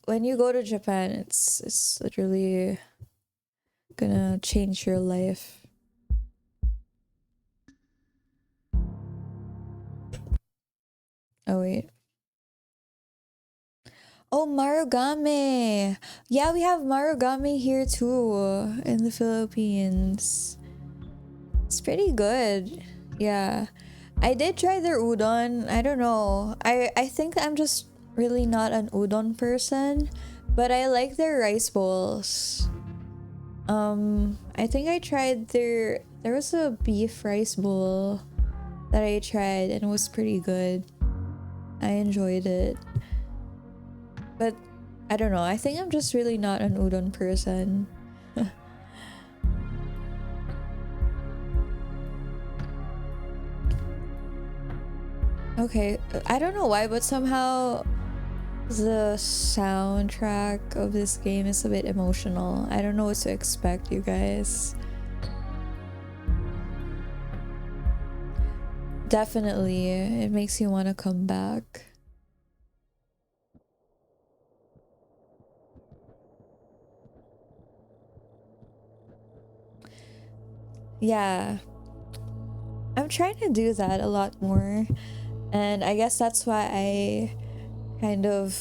when you go to Japan, it's literally gonna change your life. Oh wait. Oh, Marugame. Yeah, we have Marugame here too in the Philippines. It's pretty good. Yeah. I did try their udon. I don't know. I think I'm just really not an udon person, but I like their rice bowls. I think I tried there was a beef rice bowl that I tried and it was pretty good. I enjoyed it. But I don't know. I think I'm just really not an udon person. Okay, I don't know why, but somehow the soundtrack of this game is a bit emotional. I don't know what to expect, you guys. Definitely, it makes you want to come back. Yeah, I'm trying to do that a lot more, and I guess that's why I kind of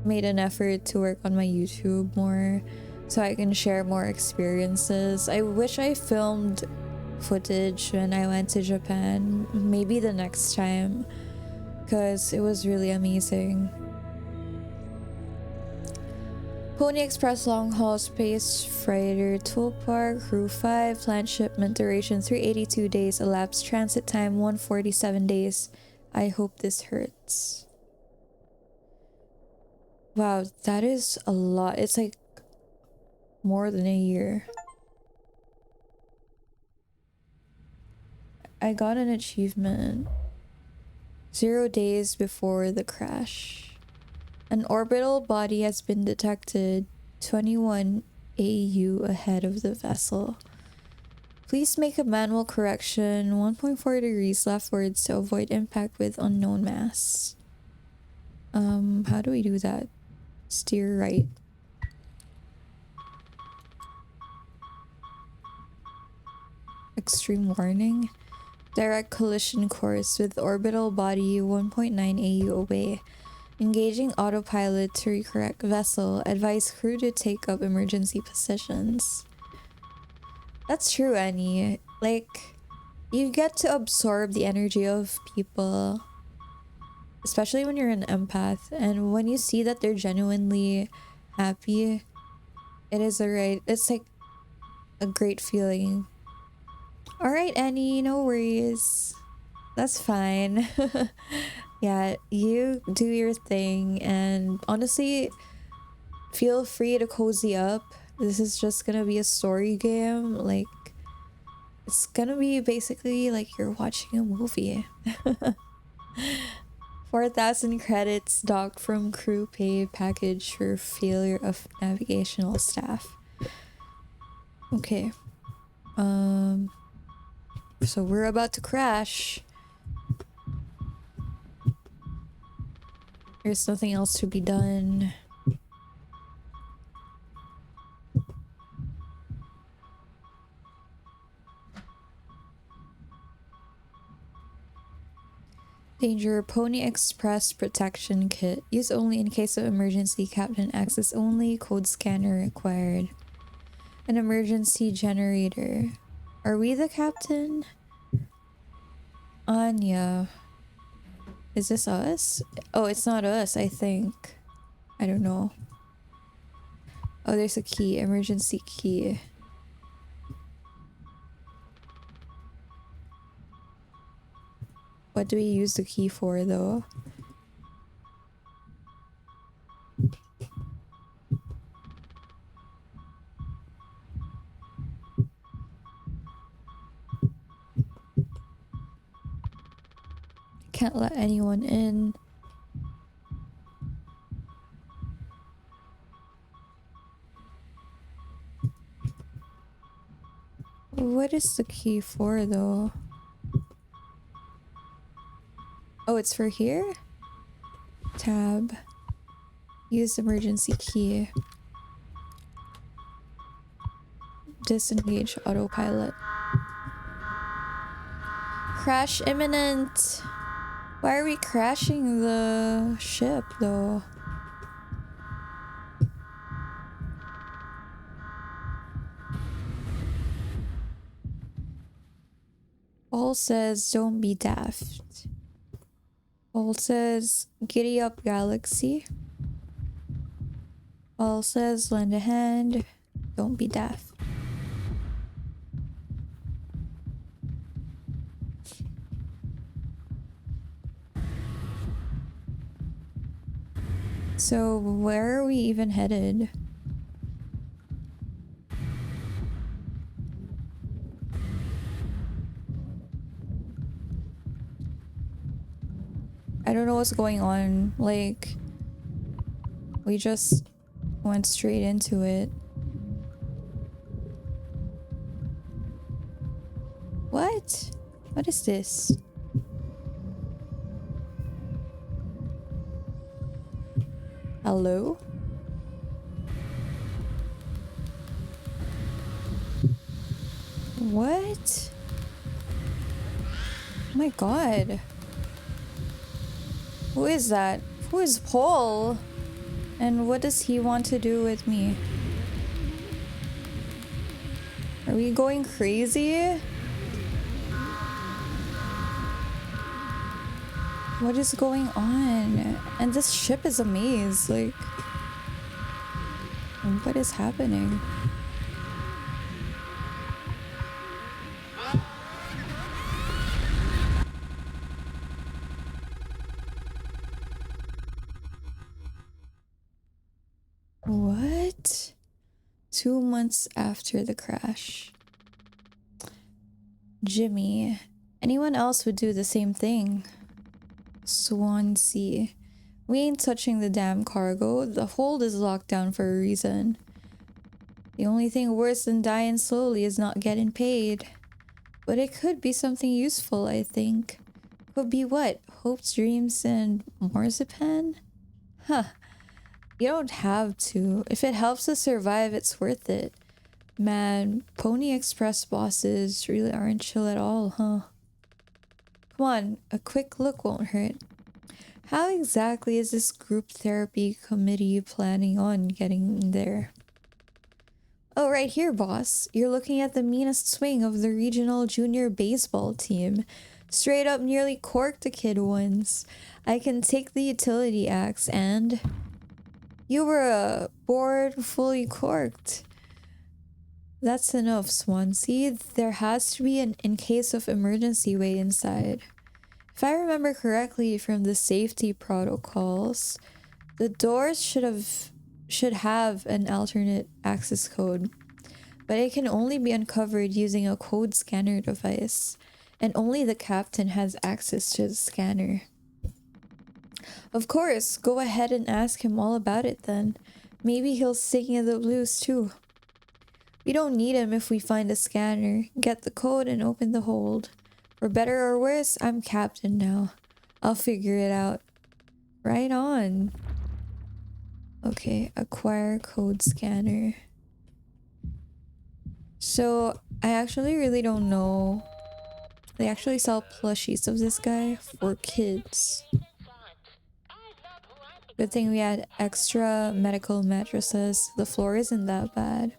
made an effort to work on my YouTube more so I can share more experiences. I wish I filmed footage when I went to Japan, maybe the next time, because it was really amazing. Pony Express Long Haul Space Freighter Tool Park Crew 5 planned shipment duration 382 days, elapsed transit time 147 days. I hope this hurts. Wow, that is a lot. It's like more than a year. I got an achievement. 0 days before the crash. An orbital body has been detected 21 AU ahead of the vessel. Please make a manual correction 1.4 degrees leftwards to avoid impact with unknown mass. How do we do that? Steer right. Extreme warning. Direct collision course with orbital body 1.9 AU away. Engaging autopilot to recorrect vessel. Advise crew to take up emergency positions. That's true, Annie. Like, you get to absorb the energy of people, especially when you're an empath, and when you see that they're genuinely happy, it's like a great feeling. All right, Annie, no worries. That's fine. Yeah, you do your thing, and honestly, feel free to cozy up. This is just gonna be a story game. Like, it's gonna be basically like you're watching a movie. 4,000 credits docked from crew pay package for failure of navigational staff. Okay. So we're about to crash. There's nothing else to be done. Danger Pony Express Protection Kit. Use only in case of emergency. Captain access only. Code scanner required. An emergency generator. Are we the captain? Anya. Is this us? Oh, it's not us, I think. I don't know. Oh, there's a key. Emergency key. What do we use the key for, though? Can't let anyone in. What is the key for, though? Oh, it's for here? Tab. Use emergency key. Disengage autopilot. Crash imminent. Why are we crashing the ship though? All says don't be daft. All says giddy up galaxy. All says lend a hand. Don't be daft. So where are we even headed? I don't know what's going on. Like, we just went straight into it. What? What is this? Hello? What? Oh my god. Who is that? Who is Paul? And what does he want to do with me? Are we going crazy? What is going on? And this ship is a maze. Like, what is happening? What? 2 months after the crash. Jimmy. Anyone else would do the same thing. Swansea. We ain't touching the damn cargo. The hold is locked down for a reason. The only thing worse than dying slowly is not getting paid. But it could be something useful, I think. Could be what? Hopes, dreams, and marzipan? Huh. You don't have to. If it helps us survive, it's worth it. Man, Pony Express bosses really aren't chill at all, huh? Come on, a quick look won't hurt. How exactly is this group therapy committee planning on getting there? Oh, right here, boss. You're looking at the meanest swing of the regional junior baseball team. Straight up nearly corked a kid once. I can take the utility axe and... You were a board fully corked. That's enough, Swansea. There has to be an in case of emergency way inside. If I remember correctly from the safety protocols, the doors should have an alternate access code, but it can only be uncovered using a code scanner device, and only the captain has access to the scanner. Of course, go ahead and ask him all about it then. Maybe he'll sing you the blues too. We don't need him if we find a scanner, get the code and open the hold. For better or worse, I'm captain now. I'll figure it out. Right on. Okay, acquire code scanner. So, I actually really don't know. They actually sell plushies of this guy for kids. Good thing we had extra medical mattresses. The floor isn't that bad.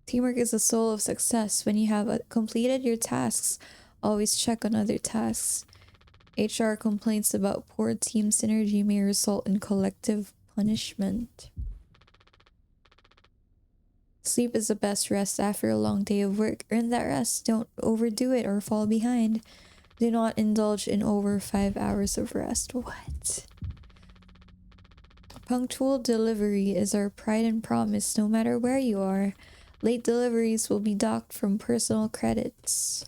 Teamwork is the soul of success. When you have completed your tasks, always check on other tasks. HR complaints about poor team synergy may result in collective punishment. Sleep is the best rest after a long day of work. Earn that rest. Don't overdo it or fall behind. Do not indulge in over 5 hours of rest. What? Punctual delivery is our pride and promise no matter where you are. Late deliveries will be docked from personal credits.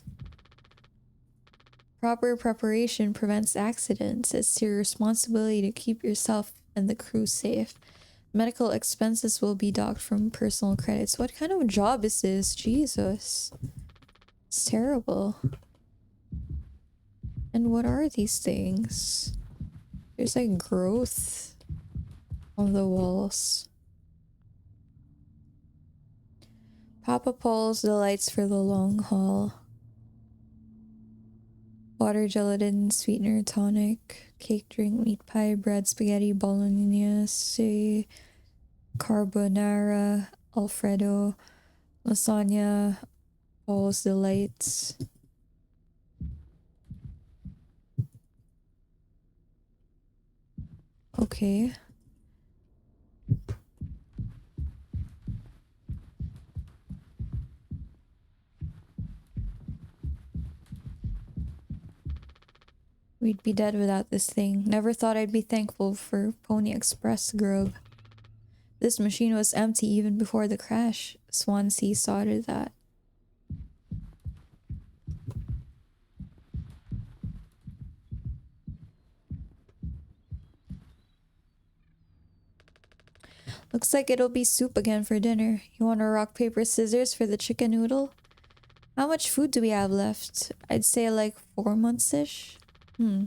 Proper preparation prevents accidents. It's your responsibility to keep yourself and the crew safe. Medical expenses will be docked from personal credits. What kind of job is this? Jesus. It's terrible. And what are these things? There's like growth on the walls. Papa Paul's delights for the long haul. Water, gelatin, sweetener, tonic, cake, drink, meat pie, bread, spaghetti, bolognese, carbonara, alfredo, lasagna, Paul's delights. Okay. We'd be dead without this thing. Never thought I'd be thankful for Pony Express grub. This machine was empty even before the crash. Swansea saw to that. Looks like it'll be soup again for dinner. You want a rock, paper, scissors for the chicken noodle? How much food do we have left? I'd say like 4 months-ish.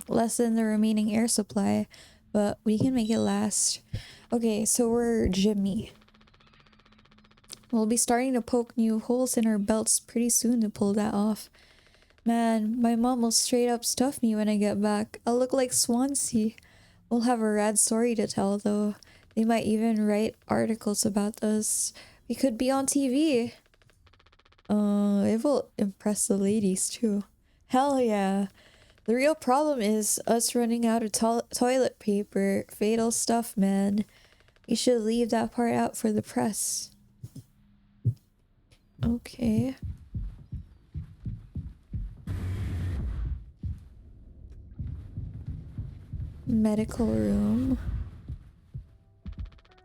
Less than the remaining air supply, but we can make it last. Okay, so we're Jimmy. We'll be starting to poke new holes in our belts pretty soon to pull that off. Man, my mom will straight up stuff me when I get back. I'll look like Swansea. We'll have a rad story to tell though. They might even write articles about us. We could be on TV. It will impress the ladies too. Hell yeah. The real problem is us running out of toilet paper. Fatal stuff, man. We should leave that part out for the press. Okay. Medical room.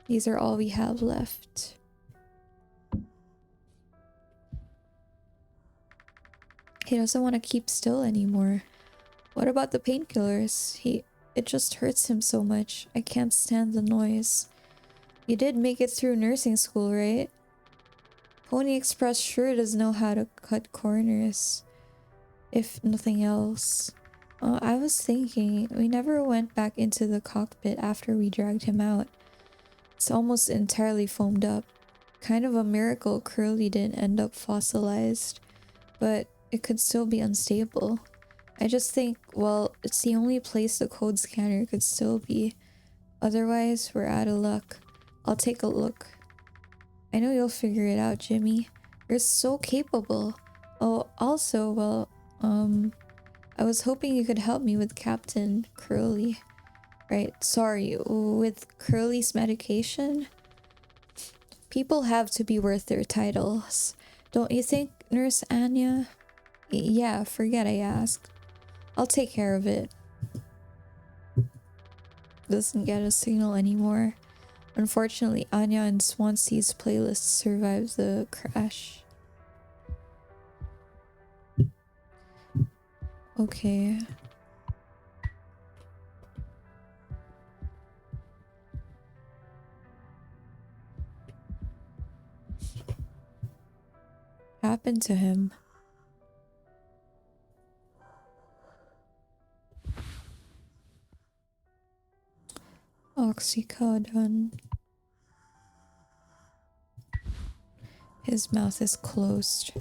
These are all we have left. He doesn't want to keep still anymore. What about the painkillers? It just hurts him so much. I can't stand the noise. You did make it through nursing school, right? Pony Express sure does know how to cut corners. If nothing else. I was thinking, we never went back into the cockpit after we dragged him out. It's almost entirely foamed up. Kind of a miracle Curly didn't end up fossilized. But it could still be unstable. I just think, well, it's the only place the code scanner could still be. Otherwise, we're out of luck. I'll take a look. I know you'll figure it out, Jimmy. You're so capable. Oh, also, well, I was hoping you could help me with Captain Curly. Right, sorry, with Curly's medication? People have to be worth their titles. Don't you think, Nurse Anya? Yeah, forget I asked. I'll take care of it. Doesn't get a signal anymore. Unfortunately, Anya and Swansea's playlist survived the crash. Okay. Happened to him? Oxycodone. His mouth is closed.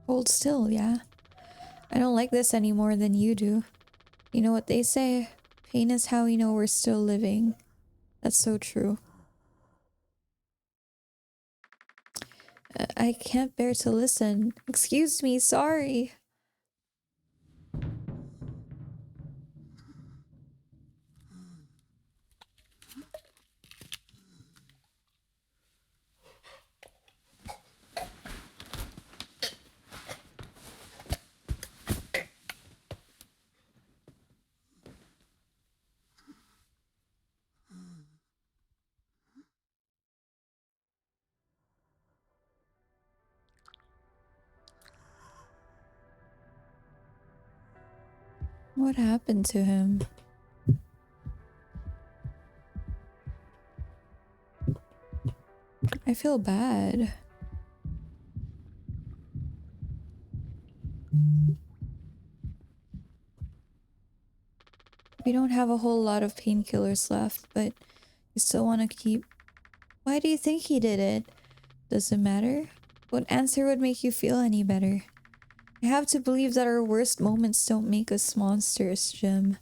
Hold still, yeah? I don't like this any more than you do. You know what they say? Pain is how we know we're still living. That's so true. I can't bear to listen. Excuse me, sorry. What happened to him? I I feel bad. We don't have a whole lot of painkillers left, but you still want to keep... Why do you think he did it? Does it matter? What answer would make you feel any better? I have to believe that our worst moments don't make us monsters, Jim.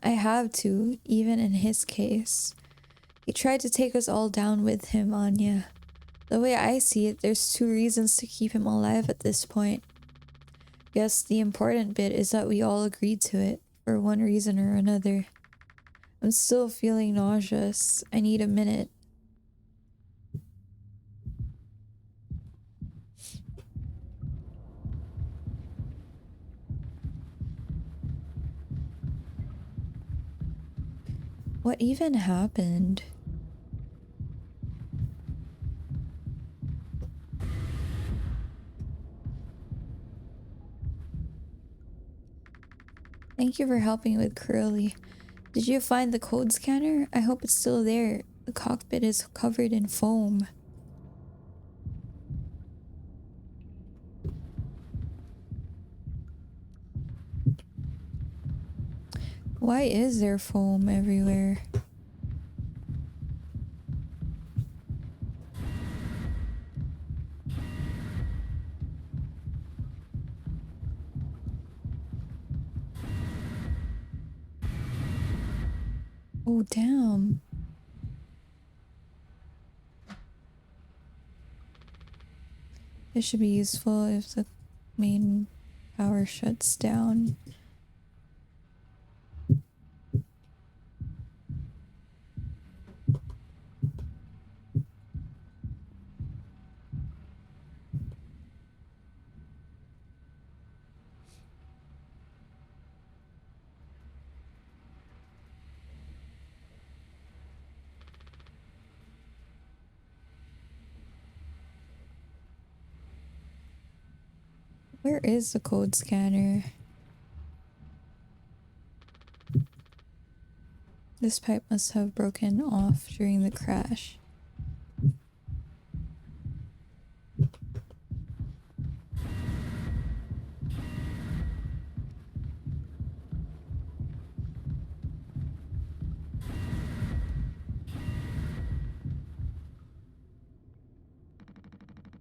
I have to, even in his case. He tried to take us all down with him, Anya. The way I see it, there's 2 reasons to keep him alive at this point. Guess the important bit is that we all agreed to it, for one reason or another. I'm still feeling nauseous. I need a minute. What even happened? Thank you for helping with Curly. Did you find the code scanner? I hope it's still there. The cockpit is covered in foam. Why is there foam everywhere? Oh, damn. This should be useful if the main power shuts down. Where is the code scanner? This pipe must have broken off during the crash.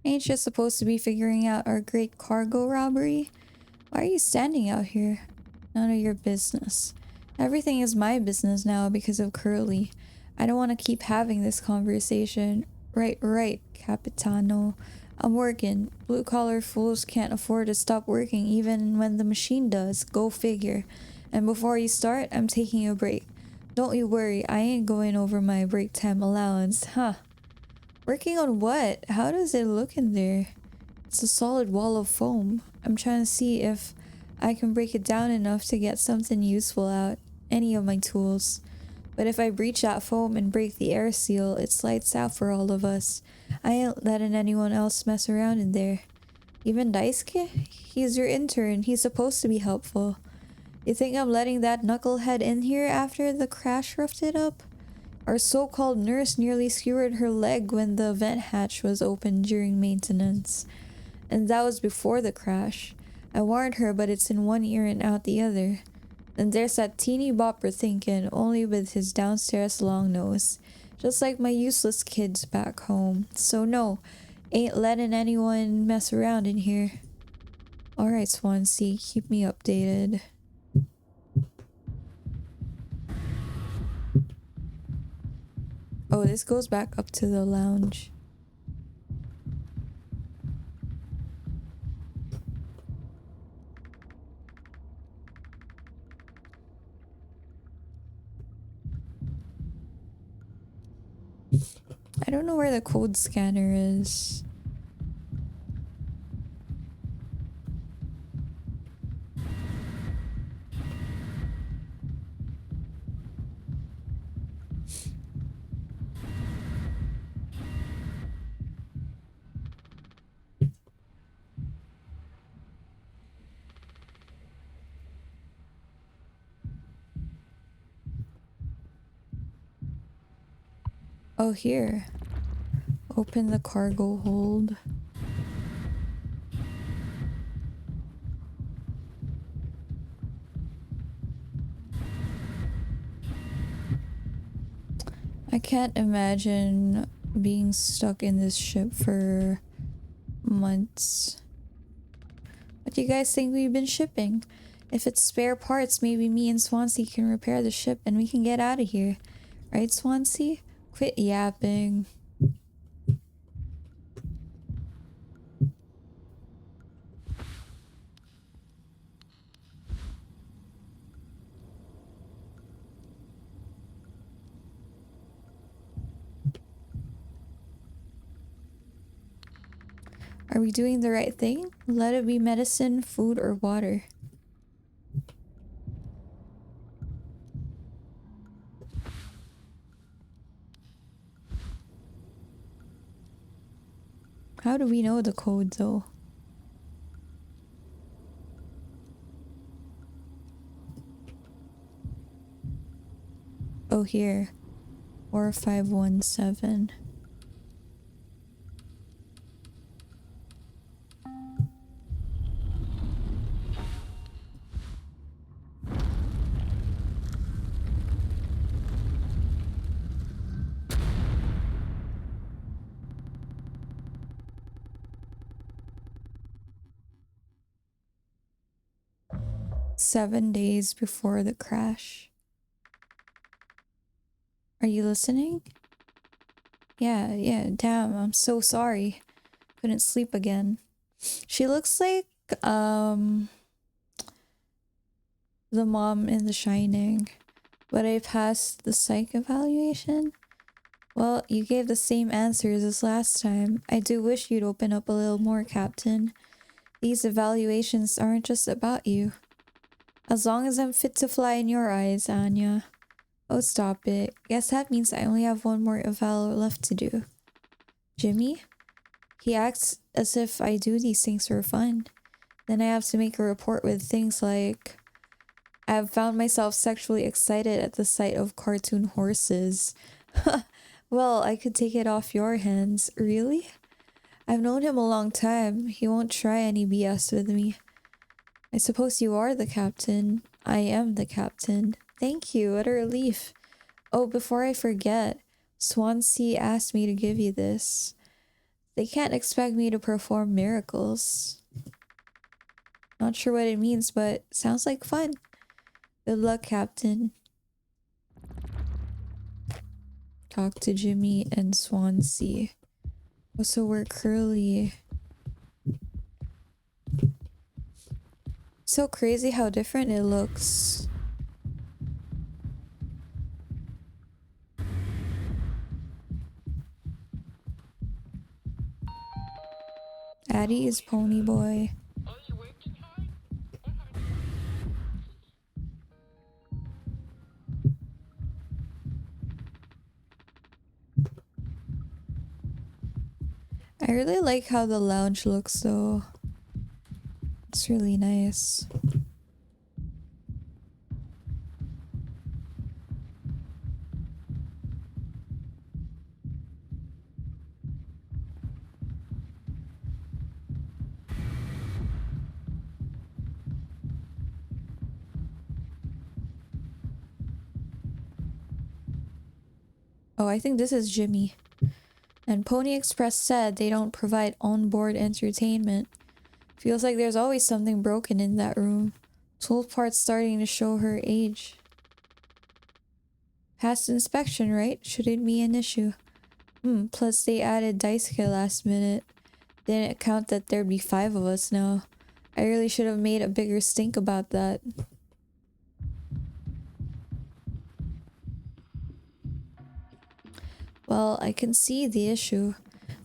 Ain't you supposed to be figuring out our great cargo robbery? Why are you standing out here? None of your business. Everything is my business now because of Curly. I don't want to keep having this conversation. Right, Capitano. I'm working. Blue-collar fools can't afford to stop working even when the machine does. Go figure. And before you start, I'm taking a break. Don't you worry, I ain't going over my break time allowance. Huh. Working on what? How does it look in there? It's a solid wall of foam. I'm trying to see if I can break it down enough to get something useful out. Any of my tools. But if I breach that foam and break the air seal, it's lights out for all of us. I ain't letting anyone else mess around in there. Even Daisuke? He's your intern. He's supposed to be helpful. You think I'm letting that knucklehead in here after the crash roughed it up? Our so-called nurse nearly skewered her leg when the vent hatch was opened during maintenance. And that was before the crash. I warned her, but it's in one ear and out the other. Then there's that teeny bopper thinking, only with his downstairs long nose. Just like my useless kids back home. So no, ain't letting anyone mess around in here. Alright, Swansea, keep me updated. Oh, this goes back up to the lounge. I don't know where the code scanner is. Oh, here. Open the cargo hold. I can't imagine being stuck in this ship for months. What do you guys think we've been shipping? If it's spare parts, maybe me and Swansea can repair the ship and we can get out of here. Right, Swansea? Quit yapping. Are we doing the right thing? Let it be medicine, food, or water. How do we know the code though? Oh, here. 4517. Seven days before the crash. Are you listening? Yeah, damn, I'm so sorry. Couldn't sleep again. She looks like, the mom in The Shining. But I passed the psych evaluation? Well, you gave the same answers as last time. I do wish you'd open up a little more, Captain. These evaluations aren't just about you. As long as I'm fit to fly in your eyes, Anya. Oh, stop it. Guess that means I only have one more eval left to do. Jimmy? He acts as if I do these things for fun. Then I have to make a report with things like, I have found myself sexually excited at the sight of cartoon horses. Well, I could take it off your hands. Really? I've known him a long time. He won't try any BS with me. I suppose you are the captain. I am the captain. Thank you. What a relief. Oh, before I forget, Swansea asked me to give you this. They can't expect me to perform miracles. Not sure what it means, but sounds like fun. Good luck, Captain. Talk to Jimmy and Swansea. Oh, so we're Curly. So crazy how different it looks. Addie is Pony Boy. I really like how the lounge looks though. It's really nice. Oh, I think this is Jimmy. And Pony Express said they don't provide on-board entertainment. Feels like there's always something broken in that room. Tool parts starting to show her age. Past inspection, right? Shouldn't be an issue. Plus they added Daisuke last minute. Didn't count that there'd be 5 of us now. I really should have made a bigger stink about that. Well, I can see the issue.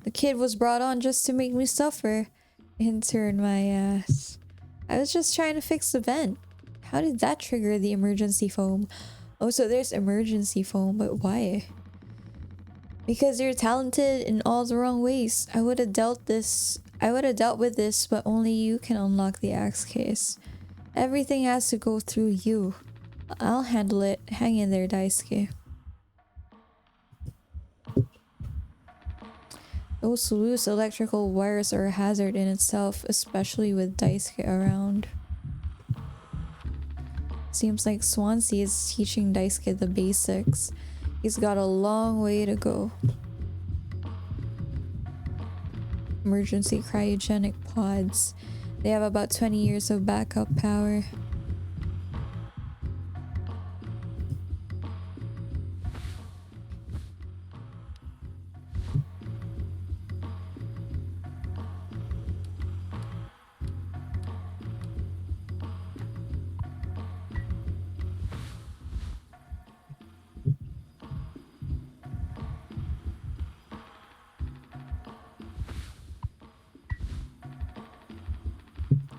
The kid was brought on just to make me suffer. Intern my ass. I was just trying to fix the vent. How did that trigger the emergency foam? Oh, so there's emergency foam, but why? Because you're talented in all the wrong ways. I would have dealt with this, but only you can unlock the axe case. Everything has to go through you. I'll handle it. Hang in there, Daisuke. Those loose electrical wires are a hazard in itself, especially with Daisuke around. Seems like Swansea is teaching Daisuke the basics. He's got a long way to go. Emergency cryogenic pods. They have about 20 years of backup power.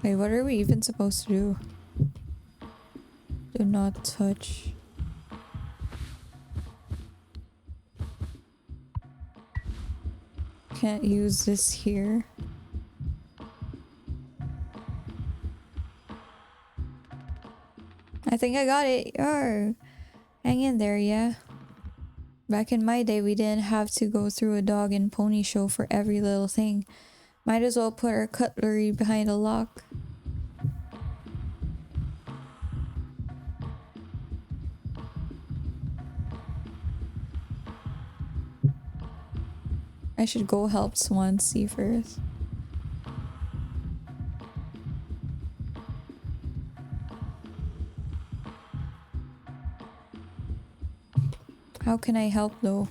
Wait, what are we even supposed to do? Do not touch. Can't use this here. I think I got it. Yarr. Hang in there, yeah. Back in my day, we didn't have to go through a dog and pony show for every little thing. Might as well put our cutlery behind a lock. I should go help Swansea first. How can I help though?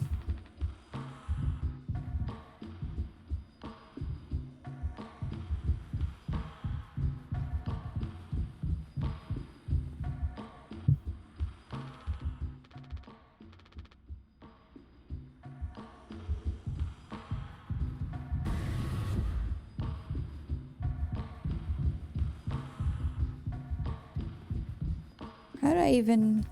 How do I even...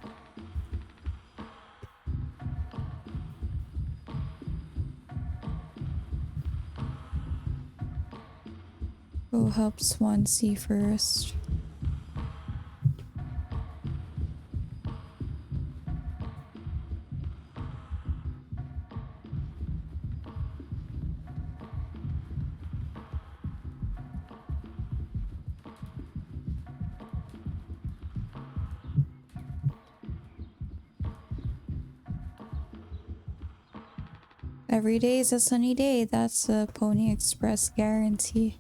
Go help Swansea first. Every day is a sunny day. That's a Pony Express guarantee.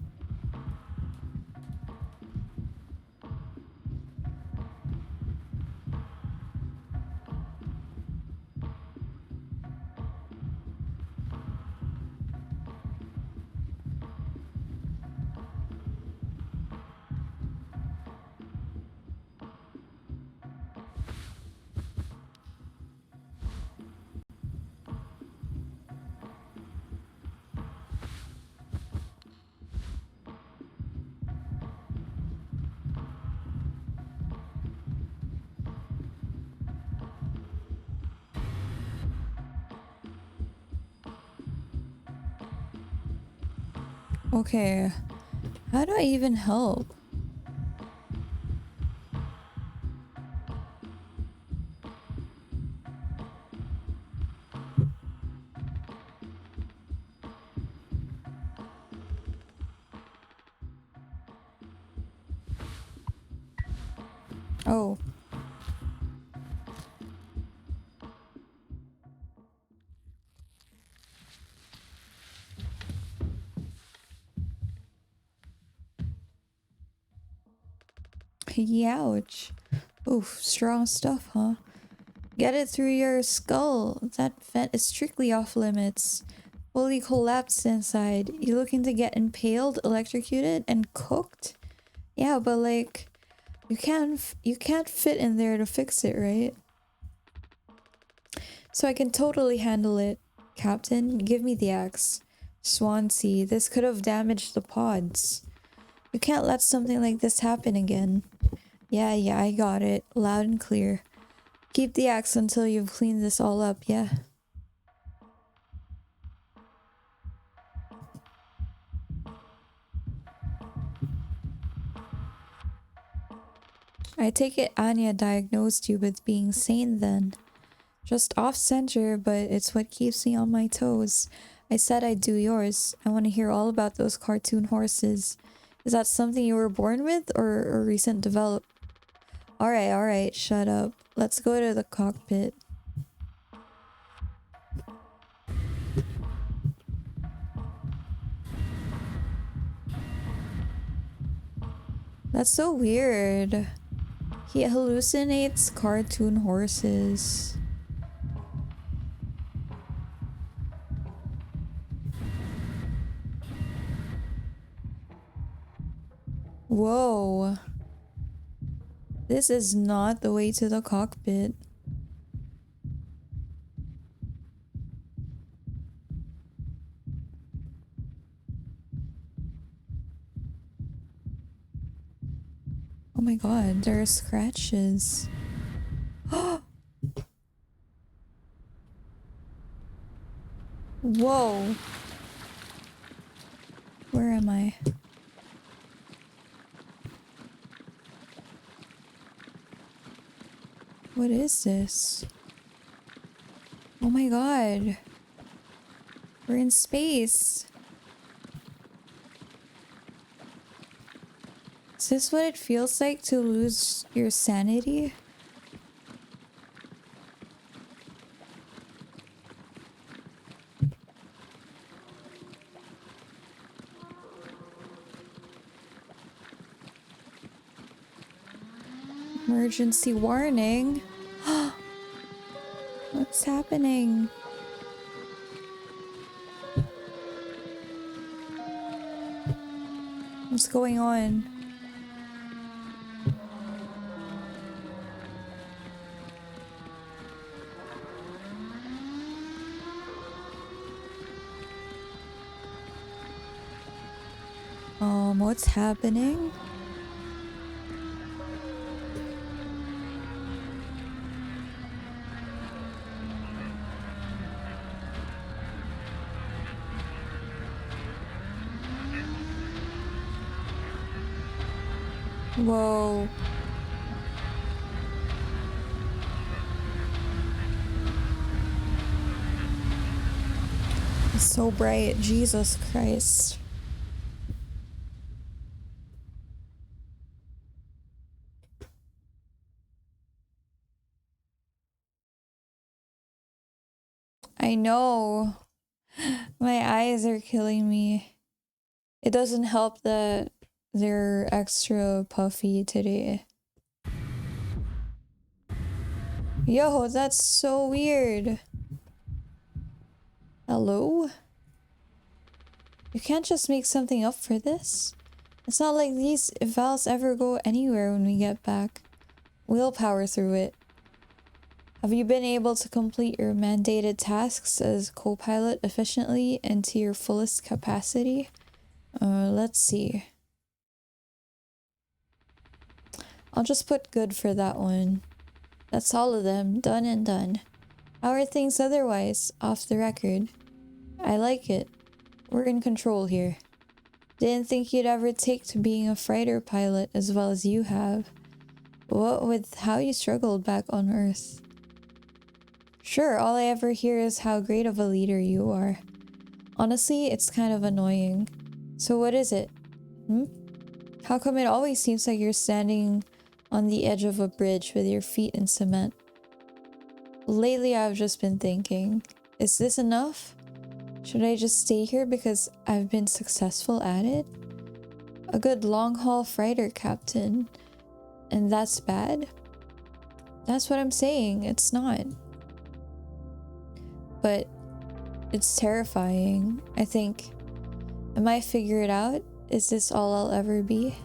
Okay, how do I even help? Oh. Youch. Oof, strong stuff, huh? Get it through your skull. That vent is strictly off limits. Fully collapsed inside. You looking to get impaled, electrocuted, and cooked? Yeah, but like, you can't fit in there to fix it, right? So I can totally handle it. Captain, give me the axe. Swansea, this could have damaged the pods. You can't let something like this happen again. Yeah, I got it. Loud and clear. Keep the axe until you've cleaned this all up, yeah? I take it Anya diagnosed you with being sane then. Just off-center, but it's what keeps me on my toes. I said I'd do yours. I want to hear all about those cartoon horses. Is that something you were born with or a recent develop? Alright, shut up. Let's go to the cockpit. That's so weird. He hallucinates cartoon horses. Whoa. This is not the way to the cockpit. Oh my god, there are scratches. Whoa. Where am I? What is this? Oh my god. We're in space. Is this what it feels like to lose your sanity? Emergency warning. What's happening? What's going on? What's happening? Whoa. It's so bright. Jesus Christ. I know. My eyes are killing me. It doesn't help that they're extra puffy today. Yo, that's so weird. Hello? You can't just make something up for this. It's not like these evals ever go anywhere when we get back. We'll power through it. Have you been able to complete your mandated tasks as co-pilot efficiently and to your fullest capacity? Let's see. I'll just put good for that one. That's all of them, done and done. How are things otherwise, off the record? I like it. We're in control here. Didn't think you'd ever take to being a freighter pilot as well as you have. What with how you struggled back on Earth? Sure, all I ever hear is how great of a leader you are. Honestly, it's kind of annoying. So what is it? How come it always seems like you're standing on the edge of a bridge with your feet in cement? Lately, I've just been thinking, is this enough? Should I just stay here because I've been successful at it? A good long-haul freighter captain. And that's bad? That's what I'm saying, it's not. But it's terrifying, I think. Am I figure it out? Is this all I'll ever be?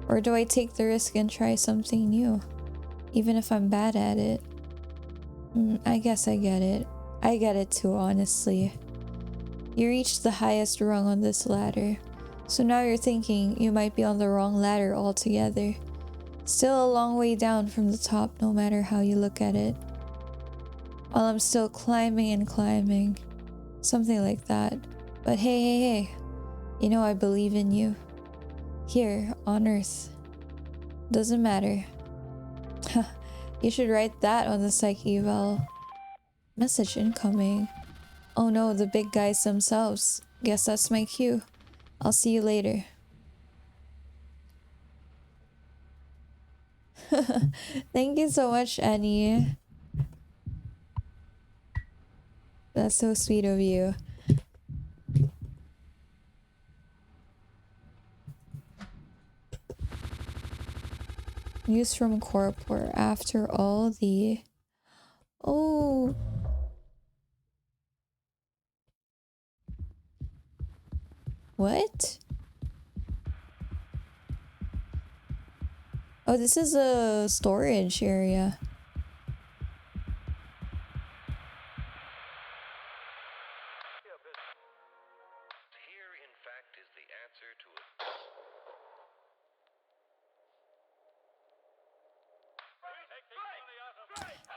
Or do I take the risk and try something new? Even if I'm bad at it? I guess I get it. I get it too, honestly. You reached the highest rung on this ladder. So now you're thinking you might be on the wrong ladder altogether. Still a long way down from the top no matter how you look at it. While I'm still climbing and climbing. Something like that. But hey. You know I believe in you. Here, on Earth. Doesn't matter. You should write that on the psych eval. Message incoming. Oh no, the big guys themselves. Guess that's my cue. I'll see you later. Thank you so much, Annie. That's so sweet of you. News from Corpor after all the... Oh... What? Oh, this is a storage area.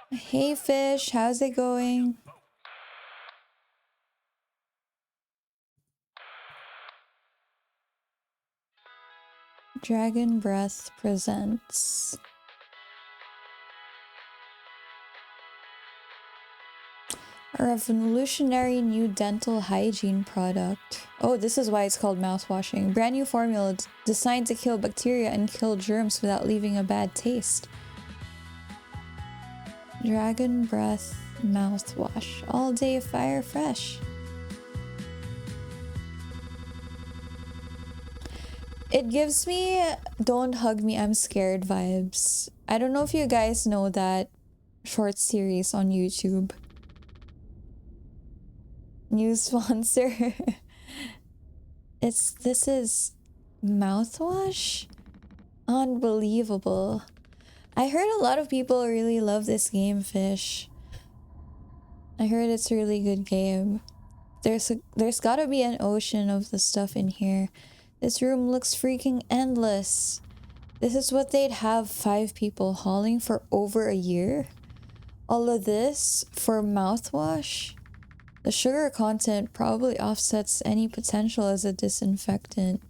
Hey fish, how's it going? Dragon Breath presents a revolutionary new dental hygiene product. Oh, this is why it's called mouthwashing. Brand new formula designed to kill bacteria and kill germs without leaving a bad taste. Dragon Breath mouthwash. All day fire fresh. It gives me "Don't hug me, I'm scared" vibes. I don't know if you guys know that short series on YouTube. New sponsor. This is mouthwash? Unbelievable. I heard a lot of people really love this game, Fish. I heard it's a really good game. There's gotta be an ocean of the stuff in here. This room looks freaking endless. This is what they'd have 5 people hauling for over a year? All of this for mouthwash? The sugar content probably offsets any potential as a disinfectant.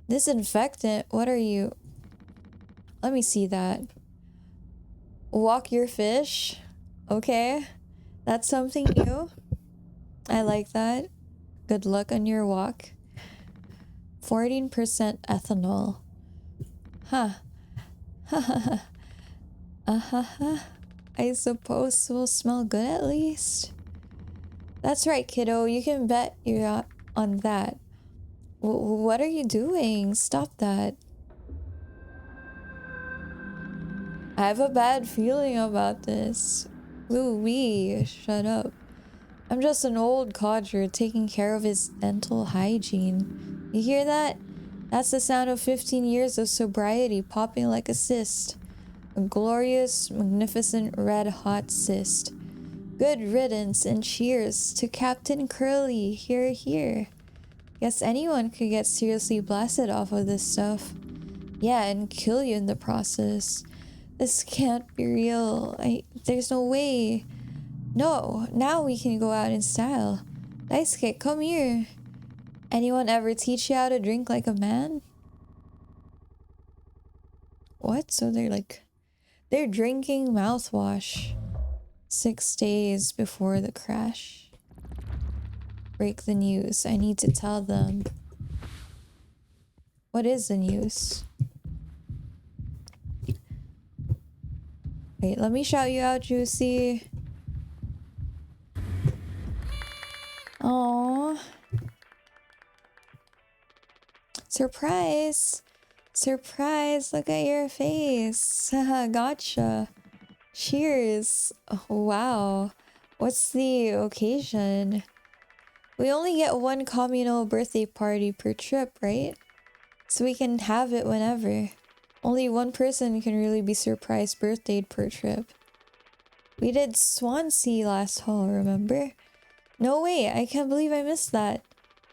Disinfectant? What are you? Let me see that. Walk your fish? Okay. That's something new. I like that. Good luck on your walk. 14% ethanol. Huh. I suppose we'll smell good at least. That's right, kiddo. You can bet you're on that. What are you doing? Stop that. I have a bad feeling about this. Louie, shut up. I'm just an old codger taking care of his dental hygiene. You hear that? That's the sound of 15 years of sobriety popping like a cyst. A glorious, magnificent, red-hot cyst. Good riddance and cheers to Captain Curly. Hear, hear. Guess anyone could get seriously blasted off of this stuff. Yeah, and kill you in the process. This can't be real. There's no way. No, now we can go out in style. Daisuke, come here. Anyone ever teach you how to drink like a man? What? So they're drinking mouthwash 6 days before the crash. Break the news. I need to tell them. What is the news? Wait, let me shout you out, Juicy. Aww. Surprise! Surprise! Look at your face. Haha, gotcha. Cheers. Oh, wow. What's the occasion? We only get one communal birthday party per trip, right? So we can have it whenever. Only one person can really be surprised birthdayed per trip. We did Swansea last haul, remember? No way, I can't believe I missed that.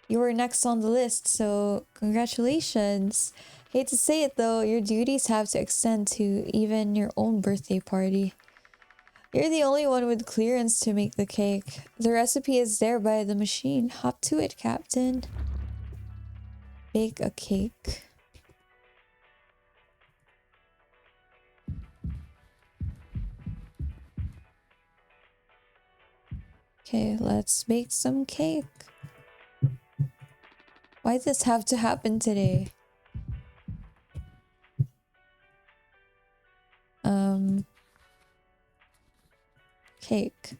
You were next on the list, so congratulations. Hate to say it though, your duties have to extend to even your own birthday party. You're the only one with clearance to make the cake. The recipe is there by the machine. Hop to it, Captain. Bake a cake. Okay, let's bake some cake. Why does this have to happen today? Cake.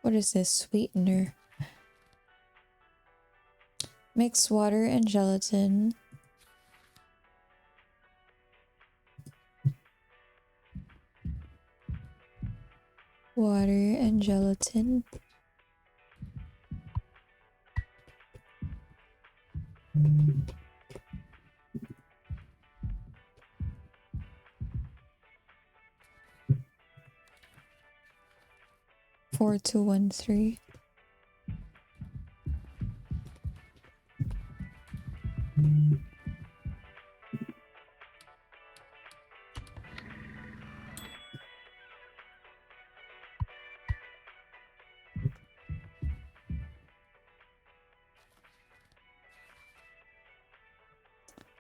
What is this? Sweetener. Mix water and gelatin. Water and gelatin. Four, 2, 1, 3.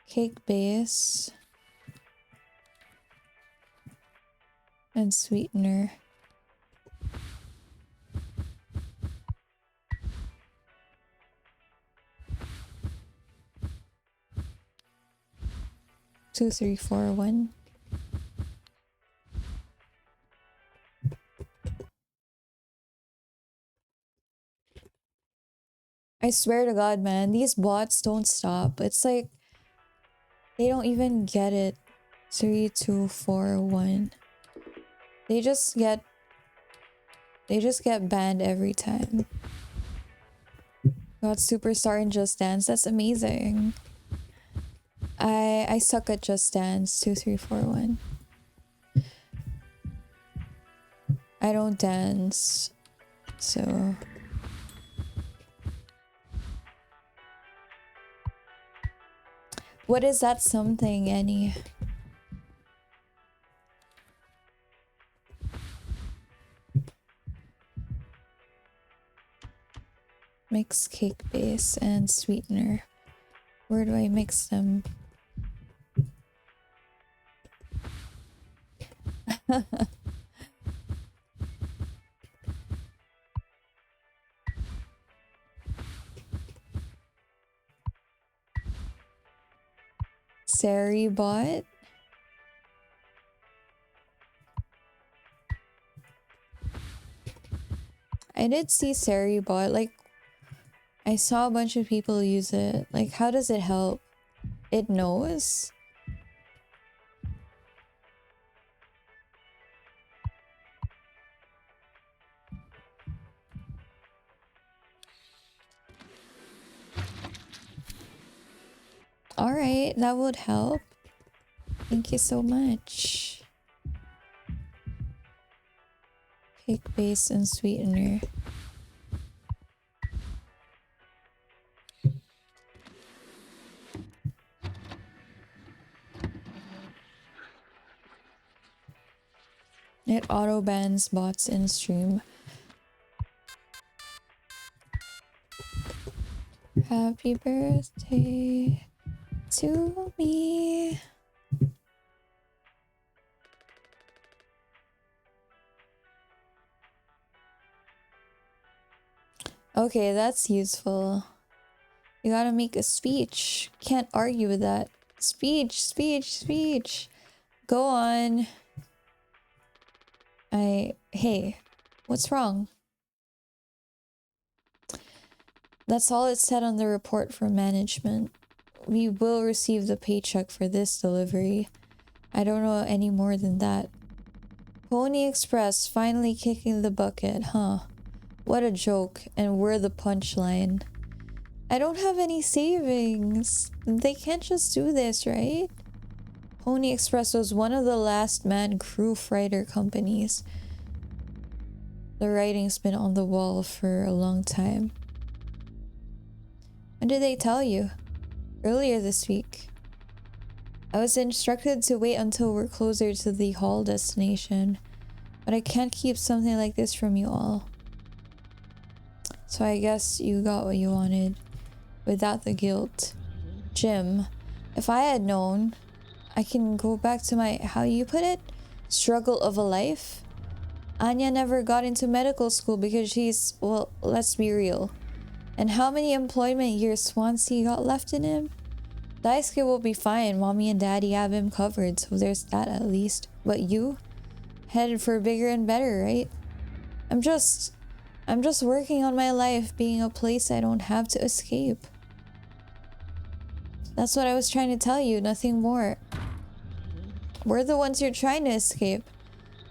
Cake base and sweetener. Two, 3, 4, 1. I swear to God, man, these bots don't stop. It's like they don't even get it. 3, 2, 4, 1. They just get banned every time. Got superstar in Just Dance. That's amazing. I suck at Just Dance. 2, 3, 4, 1. I don't dance, so what is that something, Annie? Mix cake base and sweetener. Where do I mix them? Sari bot? I did see Sari bot. Like, I saw a bunch of people use it. Like, how does it help? It knows? Alright, that would help. Thank you so much. Cake base and sweetener. It auto bans bots in stream. Happy birthday to me. Okay, that's useful. You gotta make a speech. Can't argue with that. Speech, speech, speech. Go on. Hey, what's wrong? That's all it said on the report from management. We will receive the paycheck for this delivery. I don't know any more than that. Pony Express finally kicking the bucket, huh? What a joke, and we're the punchline. I don't have any savings. They can't just do this, right? Pony Express was one of the last man crew freighter companies. The writing's been on the wall for a long time. When did they tell you? Earlier this week. I was instructed to wait until we're closer to the haul destination, but I can't keep something like this from you all. So I guess you got what you wanted, without the guilt. Jim, if I had known, I can go back to my, how you put it? Struggle of a life? Anya never got into medical school because she's, well, let's be real. And how many employment years Swansea got left in him? Daisuke will be fine. Mommy and Daddy have him covered, so there's that at least. But you? Headed for bigger and better, right? I'm just working on my life being a place I don't have to escape. That's what I was trying to tell you, nothing more. We're the ones you're trying to escape.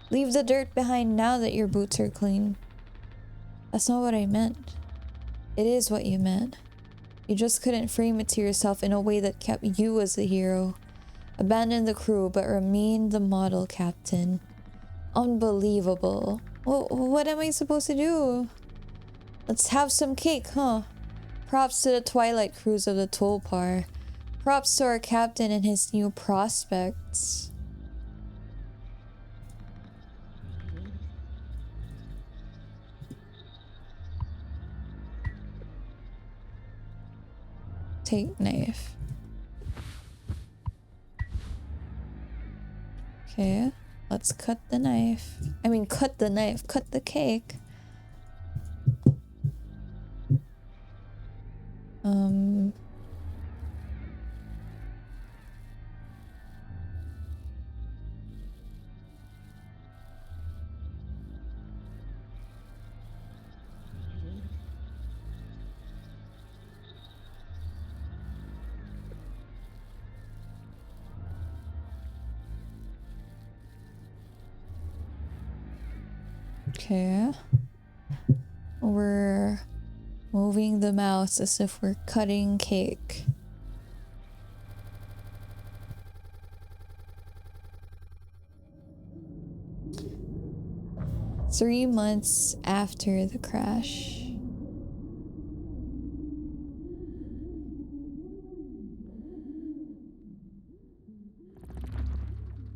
Leave the dirt behind now that your boots are clean. That's not what I meant. It is what you meant. You just couldn't frame it to yourself in a way that kept you as the hero. Abandon the crew, but remain the model captain. Unbelievable. Well, what am I supposed to do? Let's have some cake, huh? Props to the Twilight crews of the Tulpar. Props to our captain and his new prospects. Take knife. Okay, let's cut the knife. I mean, cut the knife, cut the cake. Okay. We're moving the mouse as if we're cutting cake. Three months after the crash.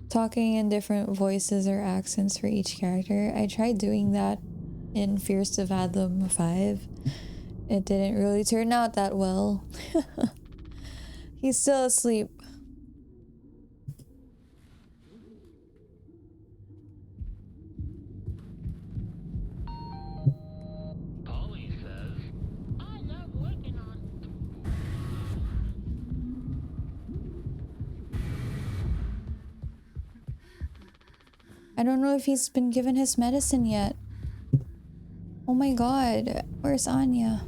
Talking in different voices or accents for each character. I tried doing that in Fears to Fathom 5. It didn't really turn out that well. He's still asleep. Polly says, I love working on. I don't know if he's been given his medicine yet. Oh my god, where's Anya?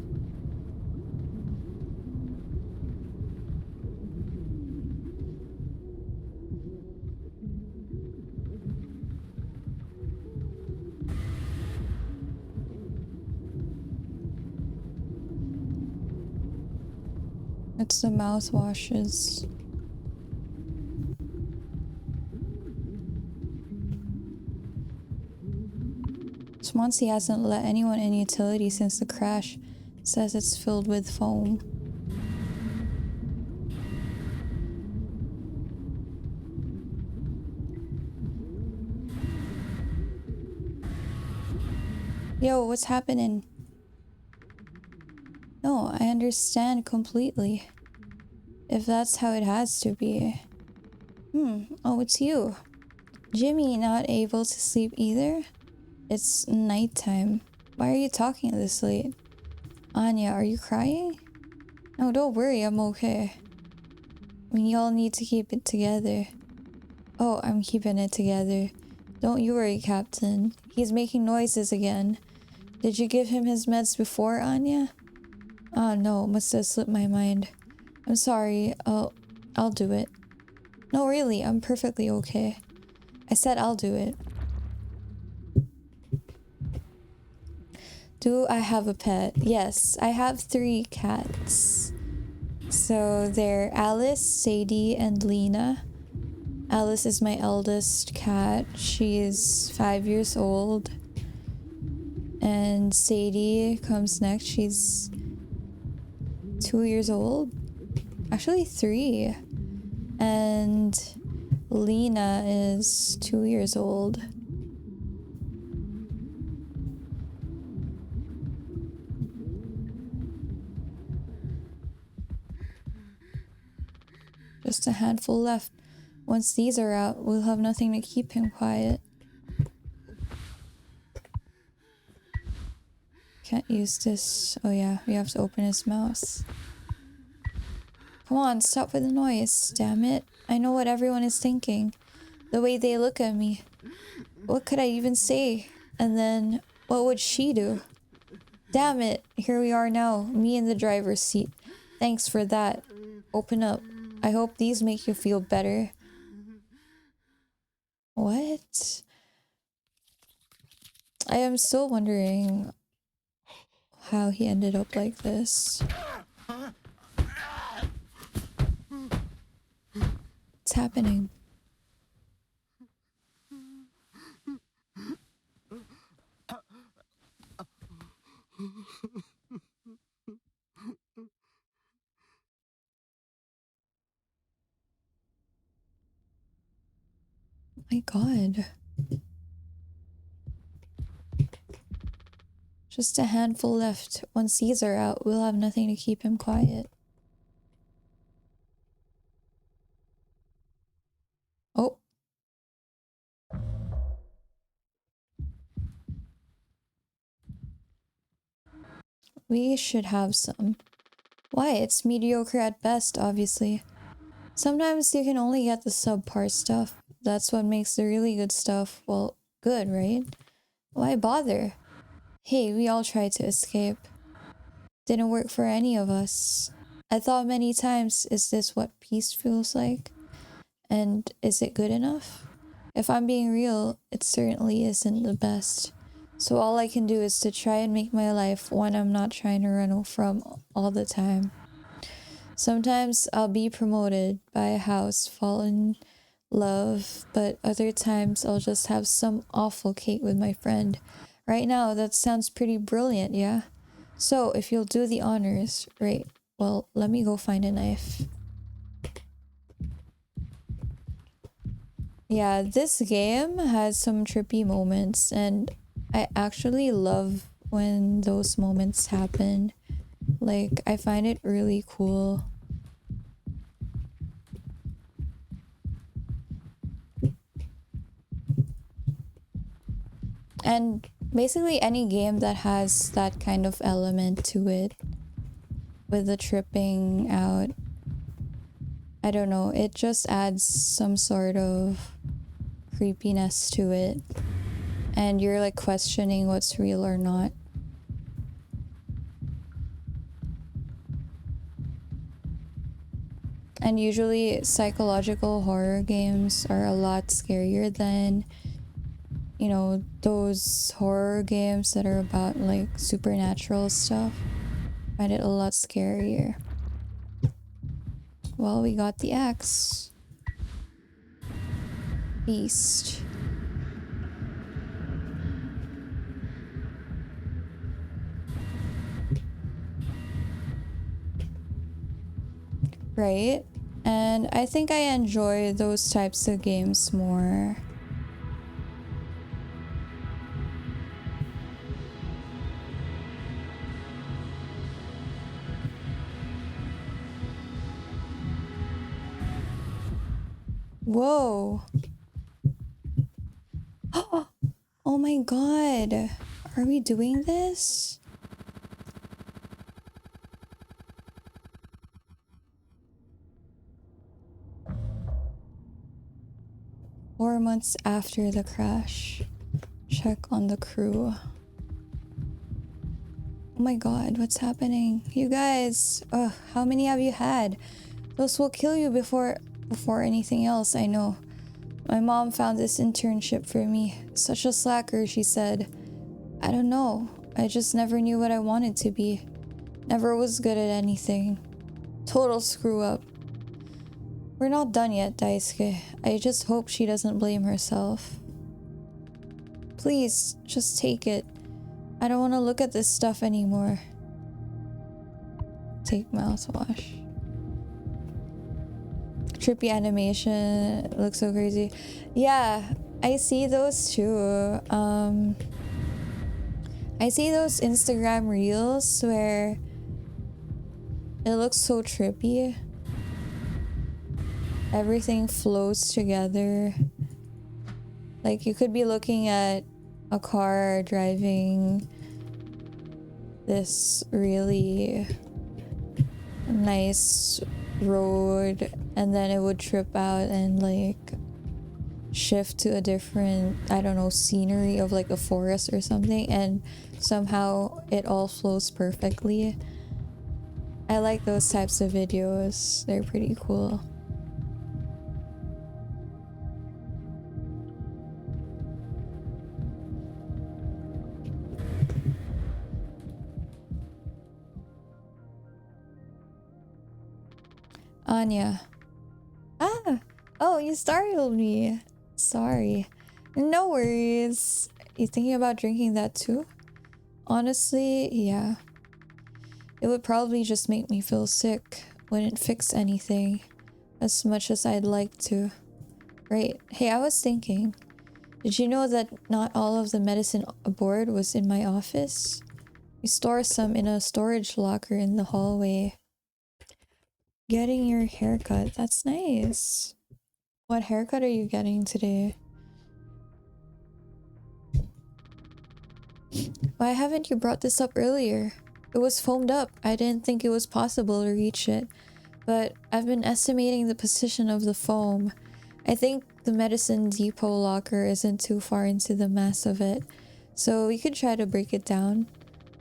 It's the mouthwashes. Swansea hasn't let anyone in utility since the crash. Says it's filled with foam. Yo, what's happening? No, I understand completely. If that's how it has to be. Oh, it's you. Jimmy not able to sleep either? It's nighttime. Why are you talking this late? Anya, are you crying? No, don't worry, I'm okay. We all need to keep it together. Oh, I'm keeping it together. Don't you worry, Captain. He's making noises again. Did you give him his meds before, Anya? Oh no, must have slipped my mind. I'm sorry, I'll do it. No, really, I'm perfectly okay. I said I'll do it. Do I have a pet? Yes, I have 3 cats. So they're Alice, Sadie, and Lena. Alice is my eldest cat. She is 5 years old. And Sadie comes next. She's 2 years old. Actually 3. And Lena is 2 years old. Just a handful left. Once these are out, we'll have nothing to keep him quiet. Can't use this. Oh yeah, we have to open his mouth. Come on, stop with the noise. Damn it. I know what everyone is thinking. The way they look at me. What could I even say? And then, what would she do? Damn it. Here we are now. Me in the driver's seat. Thanks for that. Open up. I hope these make you feel better. What? I am still wondering how he ended up like this. What's happening? Oh my god. Just a handful left. Once these are out, we'll have nothing to keep him quiet. Oh. We should have some. Why? It's mediocre at best, obviously. Sometimes you can only get the subpar stuff. That's what makes the really good stuff, well, good, right? Why bother? Hey, we all tried to escape. Didn't work for any of us. I thought many times, is this what peace feels like? And is it good enough? If I'm being real, it certainly isn't the best. So all I can do is to try and make my life one I'm not trying to run from all the time. Sometimes I'll be promoted, buy a house, fall in love, but other times I'll just have some awful cake with my friend. Right now, that sounds pretty brilliant, yeah? So, if you'll do the honors, right, well, let me go find a knife. Yeah, this game has some trippy moments, and I actually love when those moments happen. Like, I find it really cool. And basically any game that has that kind of element to it, with the tripping out, I don't know, it just adds some sort of creepiness to it. And you're like questioning what's real or not. And usually psychological horror games are a lot scarier than, you know, those horror games that are about like supernatural stuff. I find it a lot scarier. Well, we got the axe. Beast. Right? And I think I enjoy those types of games more. Whoa. Oh my god. Are we doing this? Four months after the crash. Check on the crew. Oh my god, what's happening? You guys, how many have you had? Those will kill you before anything else, I know. My mom found this internship for me. Such a slacker, she said. I don't know. I just never knew what I wanted to be. Never was good at anything. Total screw up. We're not done yet, Daisuke. I just hope she doesn't blame herself. Please, just take it. I don't want to look at this stuff anymore. Take mouthwash. Trippy animation. It looks so crazy. Yeah, I see those too. I see those Instagram reels where it looks so trippy. Everything flows together. Like you could be looking at a car driving this really nice road and then it would trip out and like shift to a different, I don't know, scenery of like a forest or something, and somehow it all flows perfectly. I like those types of videos. They're pretty cool. Anya. Ah! Oh, you startled me. Sorry. No worries. You thinking about drinking that too? Honestly, yeah. It would probably just make me feel sick. Wouldn't fix anything. As much as I'd like to. Right. Hey, I was thinking. Did you know that not all of the medicine aboard was in my office? We store some in a storage locker in the hallway. Getting your haircut. That's nice. What haircut are you getting today? Why haven't you brought this up earlier? It was foamed up. I didn't think it was possible to reach it. But I've been estimating the position of the foam. I think the medicine depot locker isn't too far into the mass of it. So we could try to break it down.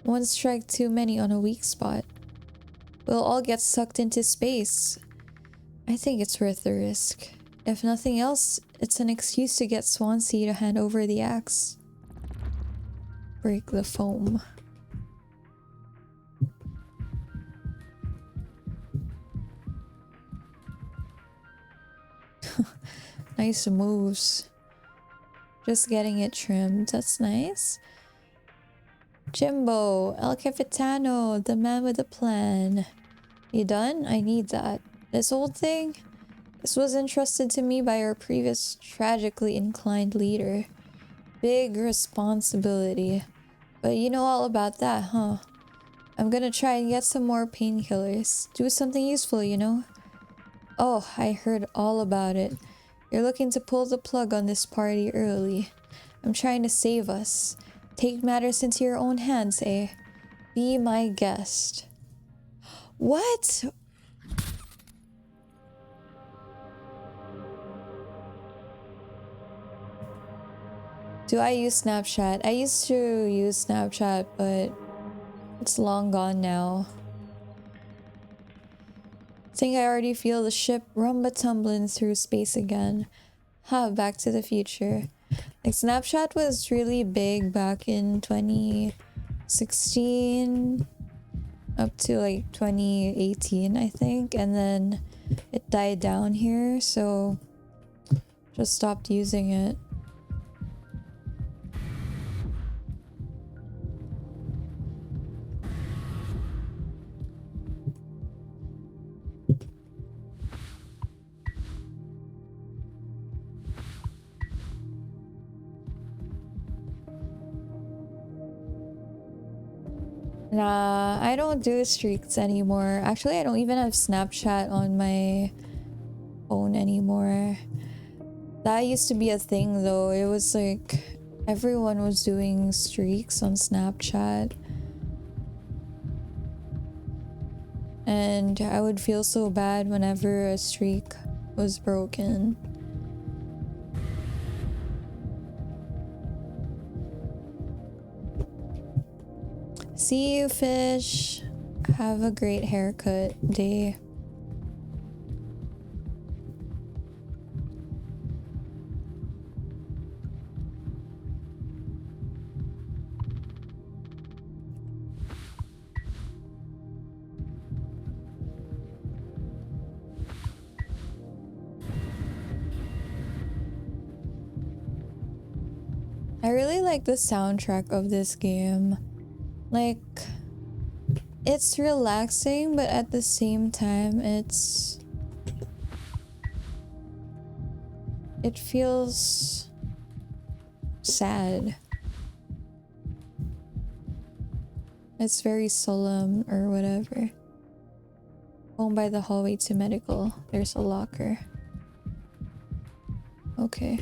One strike too many on a weak spot. We'll all get sucked into space. I think it's worth the risk. If nothing else, it's an excuse to get Swansea to hand over the axe. Break the foam. Nice moves. Just getting it trimmed. That's nice. Jimbo, El Capitano, the man with a plan. You done? I need that. This old thing? This was entrusted to me by our previous tragically inclined leader. Big responsibility. But you know all about that, huh? I'm gonna try and get some more painkillers. Do something useful, you know? Oh, I heard all about it. You're looking to pull the plug on this party early. I'm trying to save us. Take matters into your own hands, eh? Be my guest. What? Do I use Snapchat? I used to use Snapchat, but it's long gone now. Think I already feel the ship rumba tumbling through space again. Ha, Back to the Future. Like, Snapchat was really big back in 2016 up to like 2018, I think, and then it died down here, so just stopped using it. Nah, I don't do streaks anymore. Actually, I don't even have Snapchat on my phone anymore. That used to be a thing though. It was like everyone was doing streaks on Snapchat. And I would feel so bad whenever a streak was broken. See you, fish. Have a great haircut day. I really like the soundtrack of this game. Like, it's relaxing, but at the same time, it feels sad. It's very solemn or whatever. Going by the hallway to medical. There's a locker. Okay.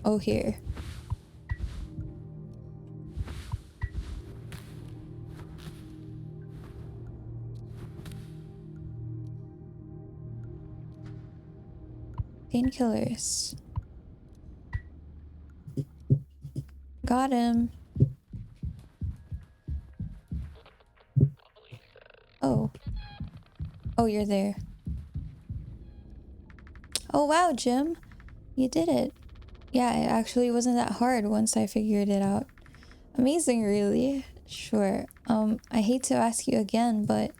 Oh, here. painkillers. Got him. Oh. Oh, you're there. Oh, wow, Jim. You did it. Yeah, it actually wasn't that hard once I figured it out. Amazing, really. Sure. I hate to ask you again, but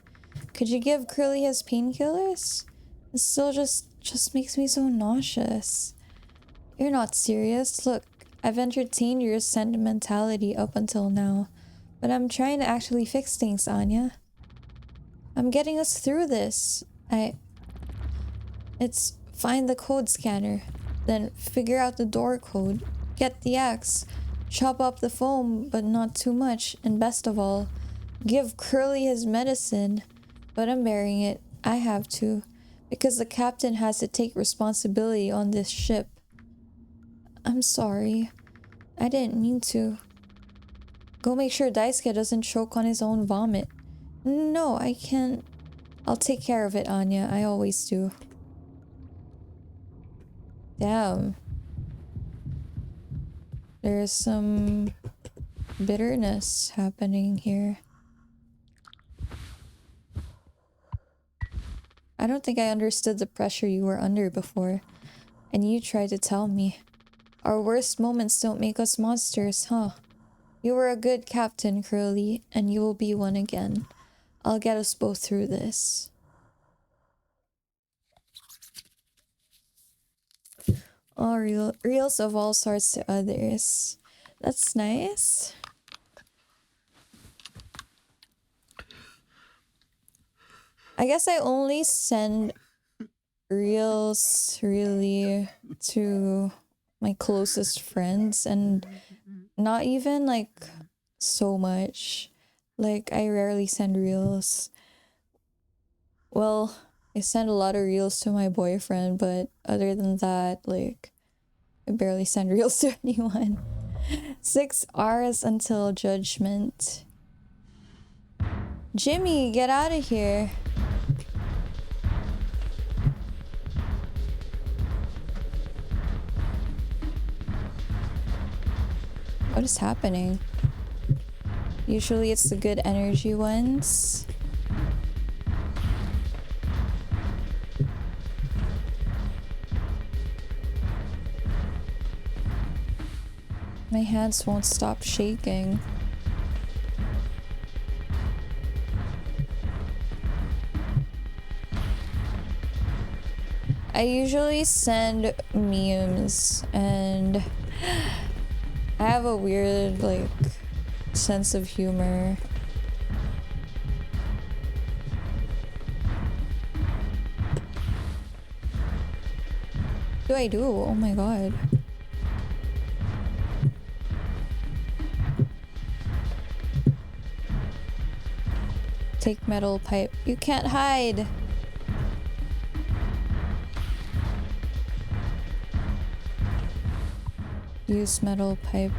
could you give Curly his painkillers? It still just makes me so nauseous. You're not serious. Look, I've entertained your sentimentality up until now, but I'm trying to actually fix things, Anya. I'm getting us through this. It's find the code scanner, then figure out the door code, get the axe, chop up the foam, but not too much, and best of all, give Curly his medicine. But I'm bearing it. I have to, because the captain has to take responsibility on this ship. I'm sorry. I didn't mean to. Go make sure Daisuke doesn't choke on his own vomit. No, I can't. I'll take care of it, Anya. I always do. Damn. There's some bitterness happening here. I don't think I understood the pressure you were under before. And you tried to tell me. Our worst moments don't make us monsters, huh? You were a good captain, Curly, and you will be one again. I'll get us both through this. Oh, reels of all sorts to others. That's nice. I guess I only send reels really to my closest friends, and not even like so much. Like, I rarely send reels. Well, I send a lot of reels to my boyfriend, but other than that, like, I barely send reels to anyone. 6 hours until judgment. Jimmy, get out of here. What is happening? Usually it's the good energy ones. My hands won't stop shaking. I usually send memes, and I have a weird, like, sense of humor. What do I do? Oh my god. Take metal pipe. You can't hide. Use metal pipe.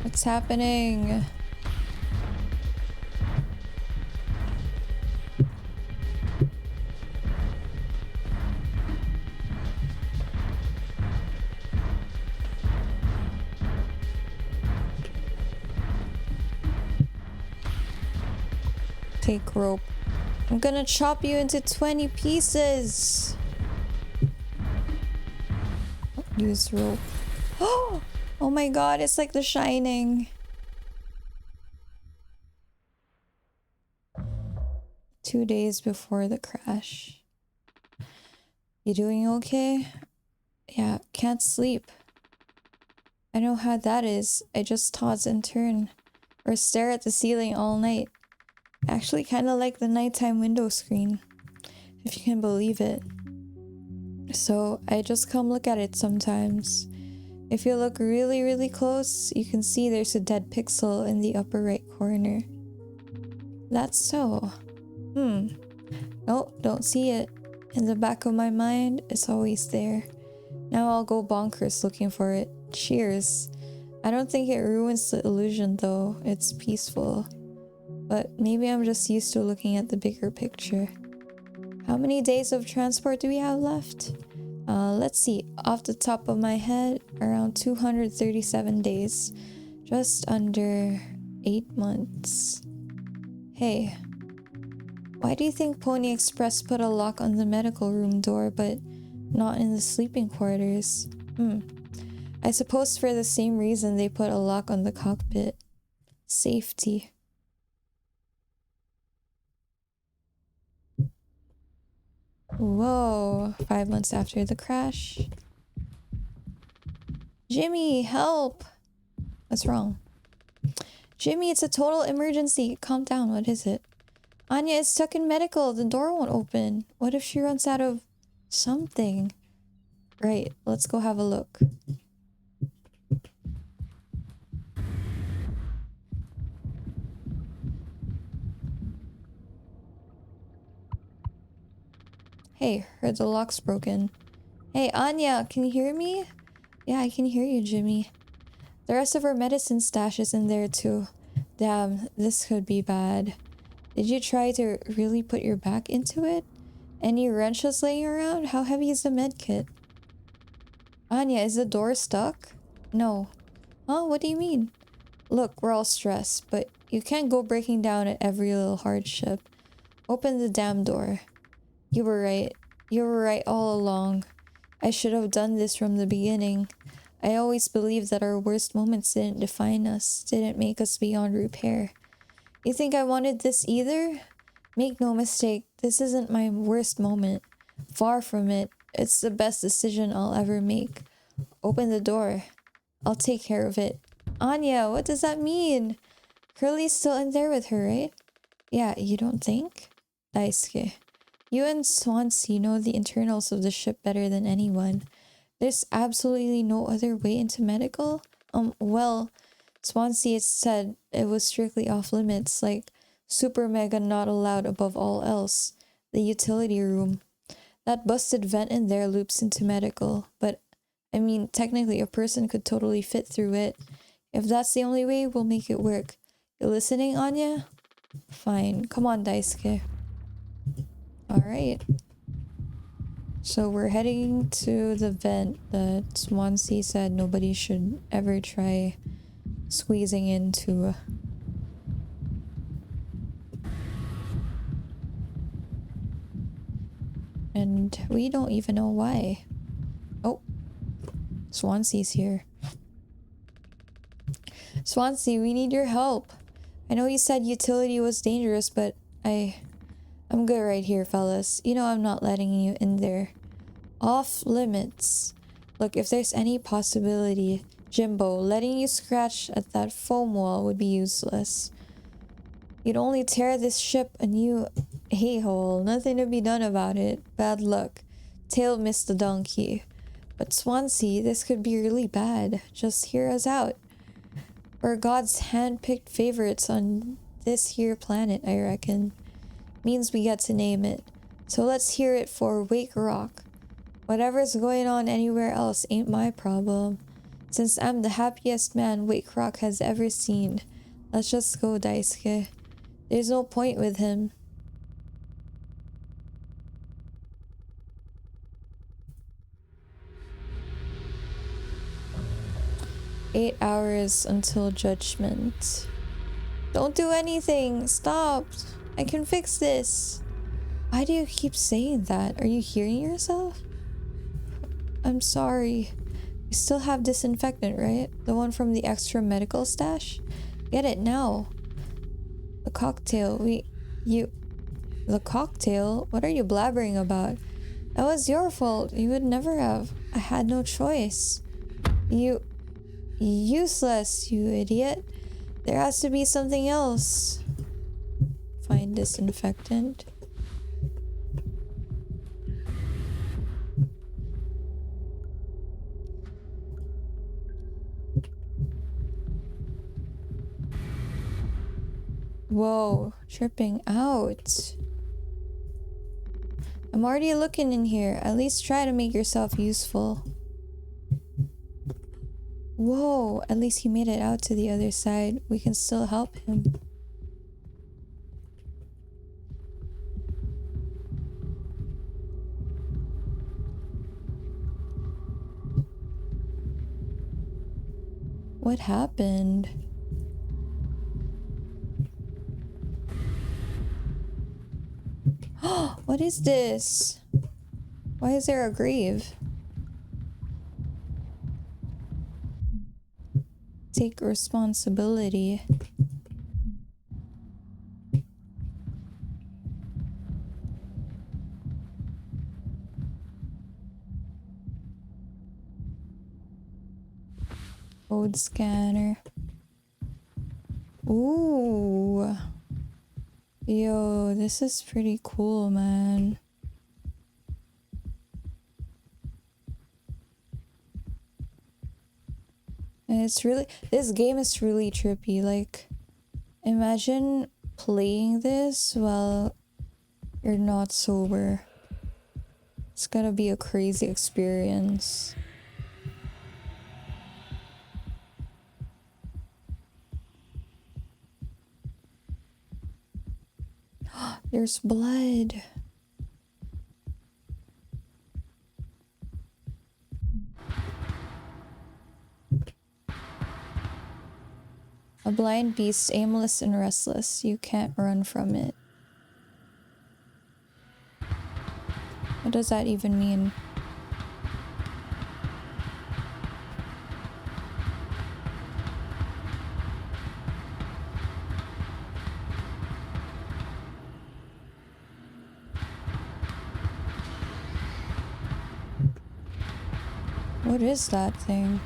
What's happening? Take rope. I'm gonna chop you into 20 pieces. Use rope. Oh my god, it's like The Shining. 2 days before the crash. You doing okay? Yeah, can't sleep. I know how that is. I just toss and turn, or stare at the ceiling all night. I actually kind of like the nighttime window screen, if you can believe it. So I just come look at it sometimes. If you look really, really close, you can see there's a dead pixel in the upper right corner. That's so. Nope, don't see it. In the back of my mind, it's always there. Now I'll go bonkers looking for it. Cheers. I don't think it ruins the illusion though. It's peaceful. But maybe I'm just used to looking at the bigger picture. How many days of transport do we have left? Let's see. Off the top of my head, around 237 days. Just under 8 months. Hey, why do you think Pony Express put a lock on the medical room door but not in the sleeping quarters? I suppose for the same reason they put a lock on the cockpit. Safety. Whoa, 5 months after the crash. Jimmy, help! What's wrong? Jimmy, it's a total emergency. Calm down, what is it? Anya is stuck in medical. The door won't open. What if she runs out of something? Right, let's go have a look. Hey, heard the lock's broken. Hey, Anya, can you hear me? Yeah, I can hear you, Jimmy. The rest of our medicine stash is in there too. Damn, this could be bad. Did you try to really put your back into it? Any wrenches laying around? How heavy is the med kit? Anya, is the door stuck? No. Huh? What do you mean? Look, we're all stressed, but you can't go breaking down at every little hardship. Open the damn door. You were right. You were right all along. I should have done this from the beginning. I always believed that our worst moments didn't define us, didn't make us beyond repair. You think I wanted this either? Make no mistake, this isn't my worst moment. Far from it. It's the best decision I'll ever make. Open the door. I'll take care of it. Anya, what does that mean? Curly's still in there with her, right? Yeah, you don't think? Daisuke. You and Swansea know the internals of the ship better than anyone. There's absolutely no other way into medical? Well, Swansea said it was strictly off limits, like super mega not allowed above all else. The utility room. That busted vent in there loops into medical, but I mean, technically a person could totally fit through it. If that's the only way, we'll make it work. You listening, Anya? Fine. Come on, Daisuke. Alright. So we're heading to the vent that Swansea said nobody should ever try squeezing into. And we don't even know why. Oh, Swansea's here. Swansea, we need your help. I know you said utility was dangerous, but I'm good right here, fellas. You know I'm not letting you in there. Off limits. Look, if there's any possibility, Jimbo, letting you scratch at that foam wall would be useless. You'd only tear this ship a new hey-hole. Nothing to be done about it. Bad luck. Tail missed the donkey. But Swansea, this could be really bad. Just hear us out. We're God's hand-picked favorites on this here planet, I reckon. Means we get to name it. So let's hear it for Wake Rock. Whatever's going on anywhere else ain't my problem. Since I'm the happiest man Wake Rock has ever seen, let's just go, Daisuke. There's no point with him. "8 hours until judgment." Don't do anything! Stop! I can fix this! Why do you keep saying that? Are you hearing yourself? I'm sorry. You still have disinfectant, right? The one from the extra medical stash? Get it now. The cocktail, The cocktail? What are you blabbering about? That was your fault. You would never have. I had no choice. Useless, you idiot. There has to be something else. Find disinfectant. Whoa, tripping out. I'm already looking in here. At least try to make yourself useful. Whoa, at least he made it out to the other side. We can still help him. What happened? What is this? Why is there a grave? Take responsibility. Code scanner. Ooh. Yo, this is pretty cool, man. And it's really, this game is really trippy. Like, imagine playing this while you're not sober. It's gonna be a crazy experience. There's blood. A blind beast, aimless and restless. You can't run from it. What does that even mean? What is that thing?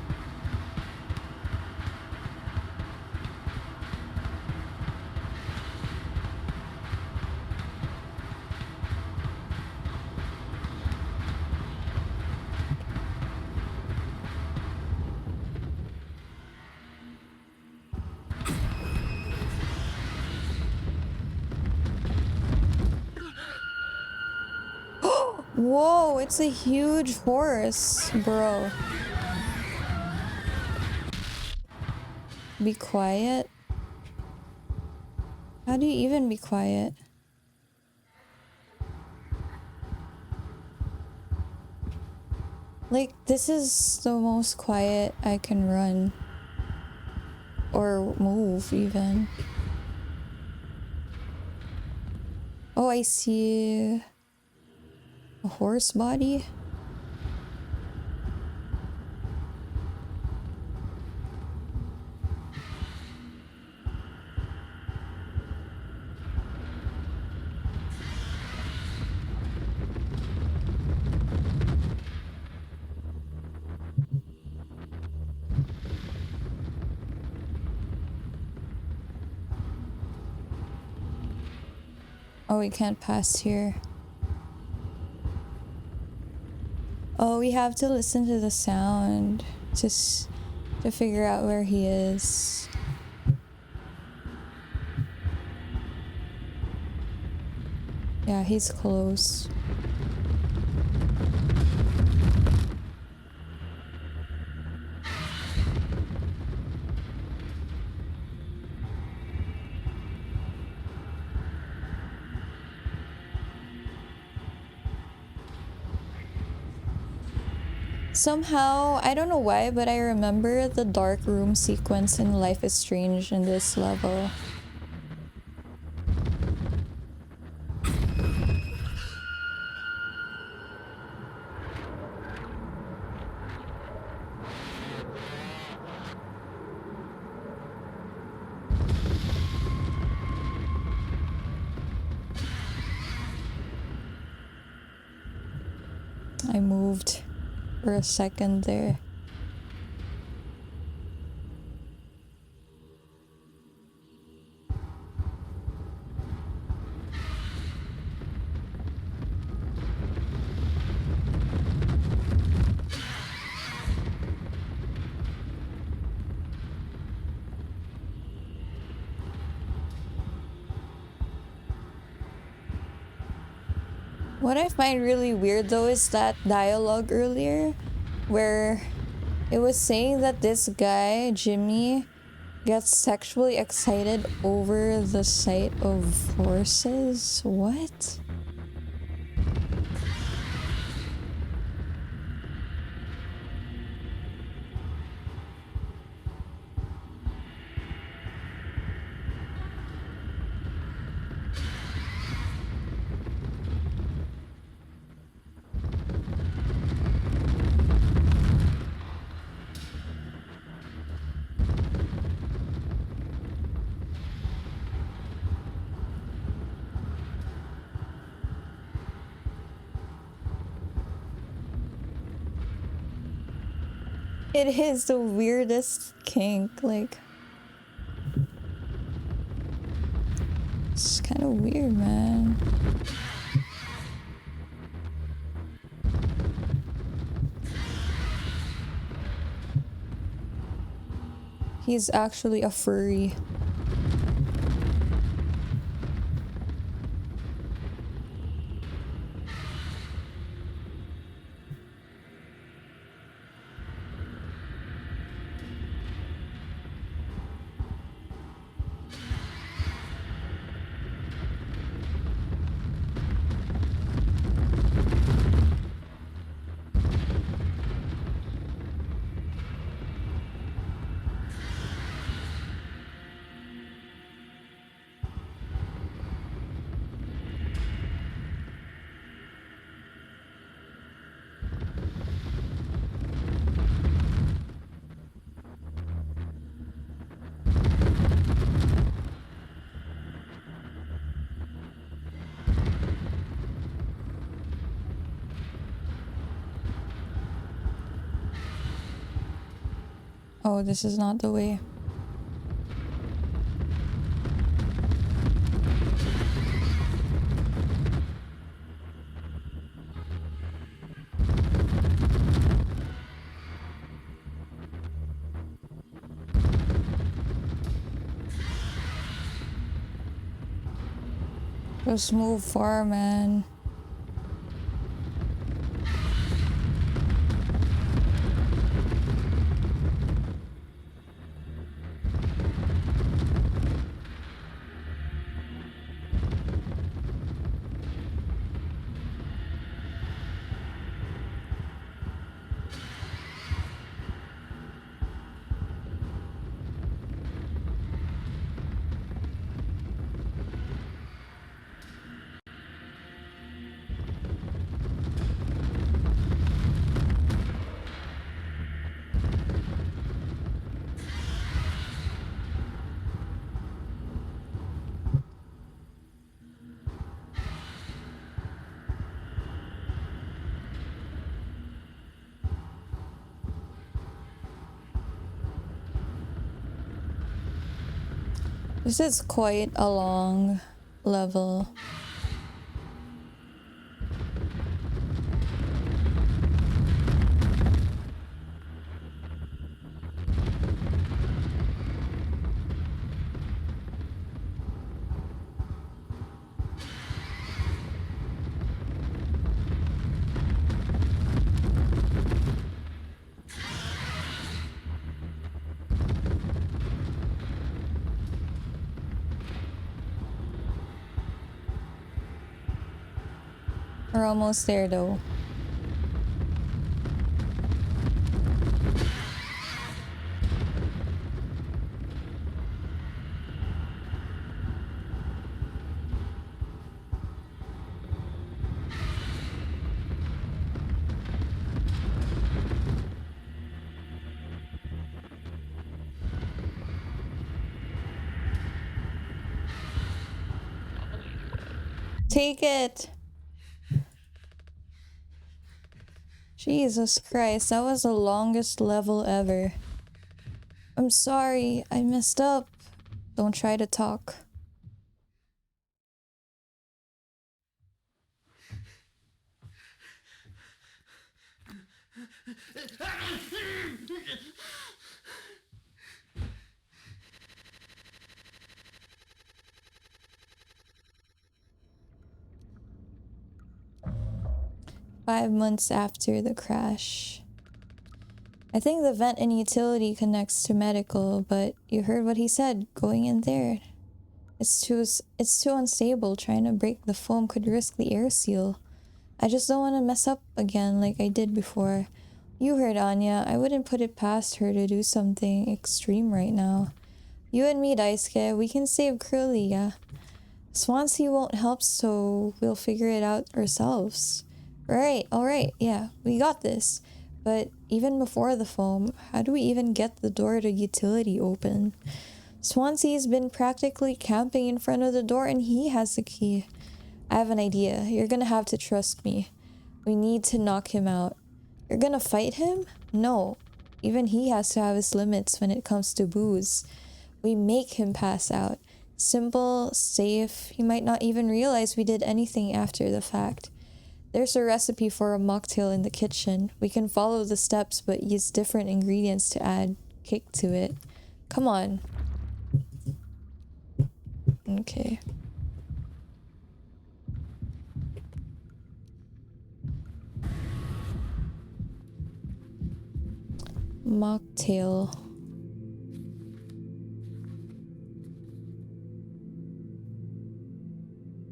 Whoa, it's a huge horse, bro. Be quiet? How do you even be quiet? Like, this is the most quiet I can run. Or move, even. Oh, I see a horse body. Oh, we can't pass here. Oh, we have to listen to the sound just to figure out where he is. Yeah, he's close. Somehow, I don't know why, but I remember the dark room sequence in Life is Strange in this level. I moved for a second there. What I find really weird though is that dialogue earlier where It was saying that this guy, Jimmy, gets sexually excited over the sight of horses? What? It is the weirdest kink, like... It's kind of weird, man. He's actually a furry. Oh, this is not the way. Just move far, man. This is quite a long level. We're almost there though. Take it! Jesus Christ, that was the longest level ever. I'm sorry, I messed up. Don't try to talk. Five months after the crash. I think the vent and utility connects to medical, but you heard what he said, going in there. It's too unstable. Trying to break the foam could risk the air seal. I just don't want to mess up again like I did before. You heard Anya. I wouldn't put it past her to do something extreme right now. You and me, Daisuke, we can save Curly, yeah. Swansea won't help, so we'll figure it out ourselves. Right, alright, yeah, we got this. But even before the foam, how do we even get the door to utility open? Swansea's been practically camping in front of the door and he has the key. I have an idea. You're gonna have to trust me. We need to knock him out. You're gonna fight him? No. Even he has to have his limits when it comes to booze. We make him pass out. Simple, safe. He might not even realize we did anything after the fact. There's a recipe for a mocktail in the kitchen. We can follow the steps but use different ingredients to add kick to it. Come on. Okay. Mocktail.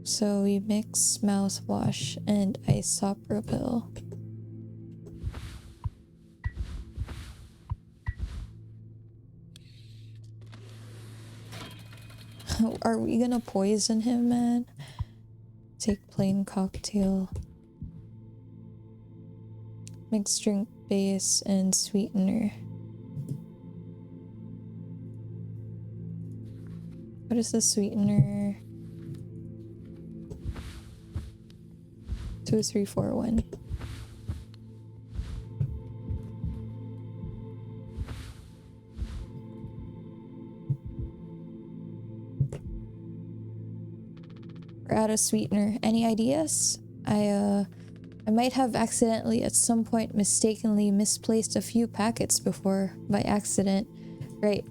So we mix mouthwash and isopropyl. Are we gonna poison him, man? Take plain cocktail. Mixed drink base and sweetener. What is the sweetener? 2, 3, 4, 1. We're out of sweetener. Any ideas? I might have accidentally at some point mistakenly misplaced a few packets before by accident. Right.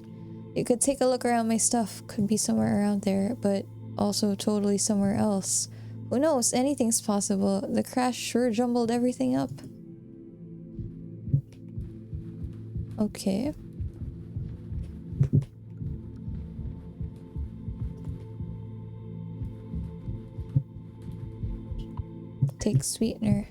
You could take a look around my stuff. Could be somewhere around there, but also totally somewhere else. Who knows? Anything's possible. The crash sure jumbled everything up. Okay. Take sweetener.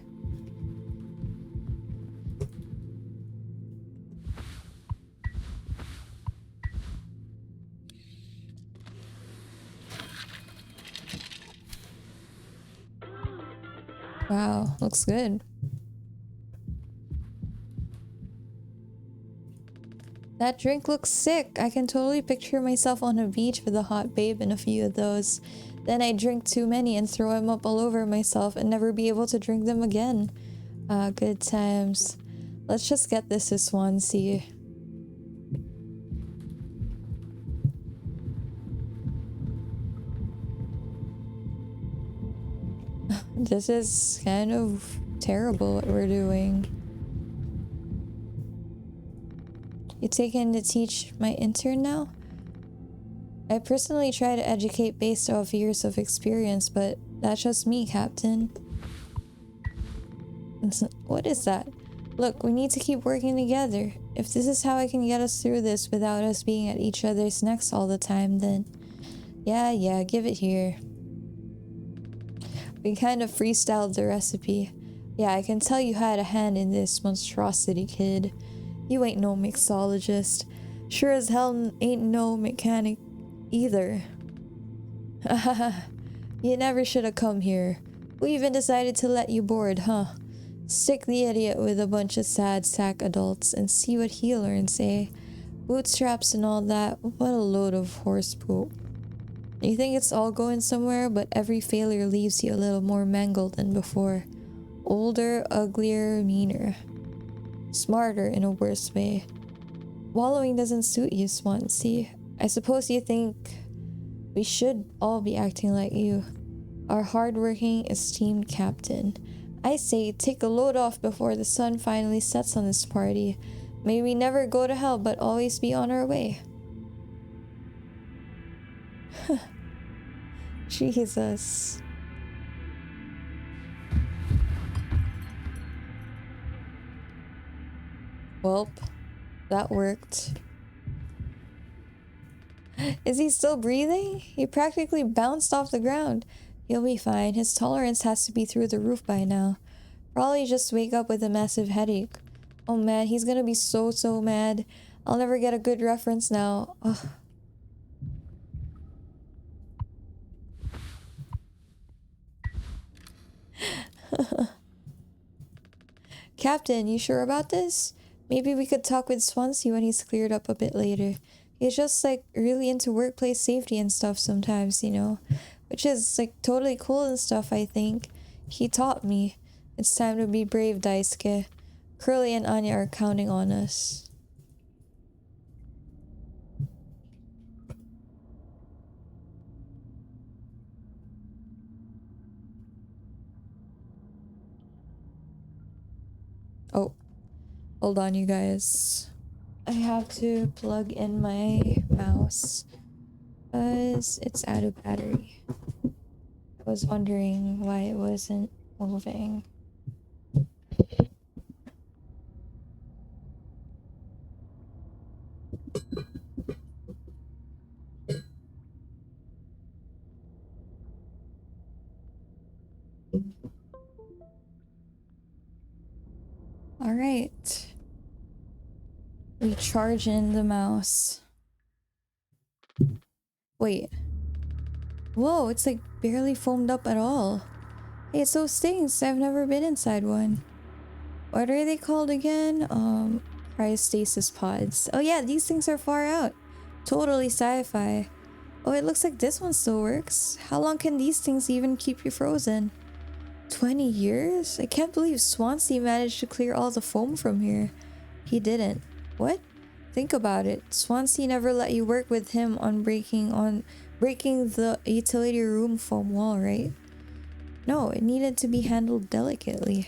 Wow, looks good. That drink looks sick. I can totally picture myself on a beach with a hot babe and a few of those. Then I drink too many and throw them up all over myself and never be able to drink them again. Ah, good times. Let's just get this to Swansea. This is kind of terrible what we're doing. You taking to teach my intern now? I personally try to educate based off years of experience, but that's just me, Captain. What is that? Look, we need to keep working together. If this is how I can get us through this without us being at each other's necks all the time, then yeah, give it here. We kind of freestyled the recipe. Yeah, I can tell you had a hand in this monstrosity, kid. You ain't no mixologist. Sure as hell ain't no mechanic either. You never should have come here. Who even decided to let you board, huh? Stick the idiot with a bunch of sad sack adults and see what he learns, eh? Bootstraps and all that, what a load of horse poop. You think it's all going somewhere, but every failure leaves you a little more mangled than before. Older, uglier, meaner. Smarter in a worse way. Wallowing doesn't suit you, Swansea. I suppose you think we should all be acting like you. Our hardworking, esteemed captain. I say, take a load off before the sun finally sets on this party. May we never go to hell, but always be on our way. Jesus. Welp, that worked. Is he still breathing? He practically bounced off the ground. He'll be fine. His tolerance has to be through the roof by now. Probably just wake up with a massive headache. Oh man, he's gonna be so mad. I'll never get a good reference now. Ugh. Captain, you sure about this? Maybe we could talk with Swansea when he's cleared up a bit later. He's just like really into workplace safety and stuff sometimes, you know? Which is like totally cool and stuff, I think. He taught me. It's time to be brave, Daisuke. Curly and Anya are counting on us. Oh, hold on, you guys. I have to plug in my mouse because it's out of battery. I was wondering why it wasn't moving. Alright. We charge in the mouse. Wait. Whoa, it's like barely foamed up at all. Hey, it so stinks. I've never been inside one. What are they called again? Cryostasis pods. Oh yeah, these things are far out. Totally sci-fi. Oh, it looks like this one still works. How long can these things even keep you frozen? 20 years? I can't believe Swansea managed to clear all the foam from here. He didn't. What? Think about it. Swansea never let you work with him on breaking the utility room foam wall, right? No, it needed to be handled delicately.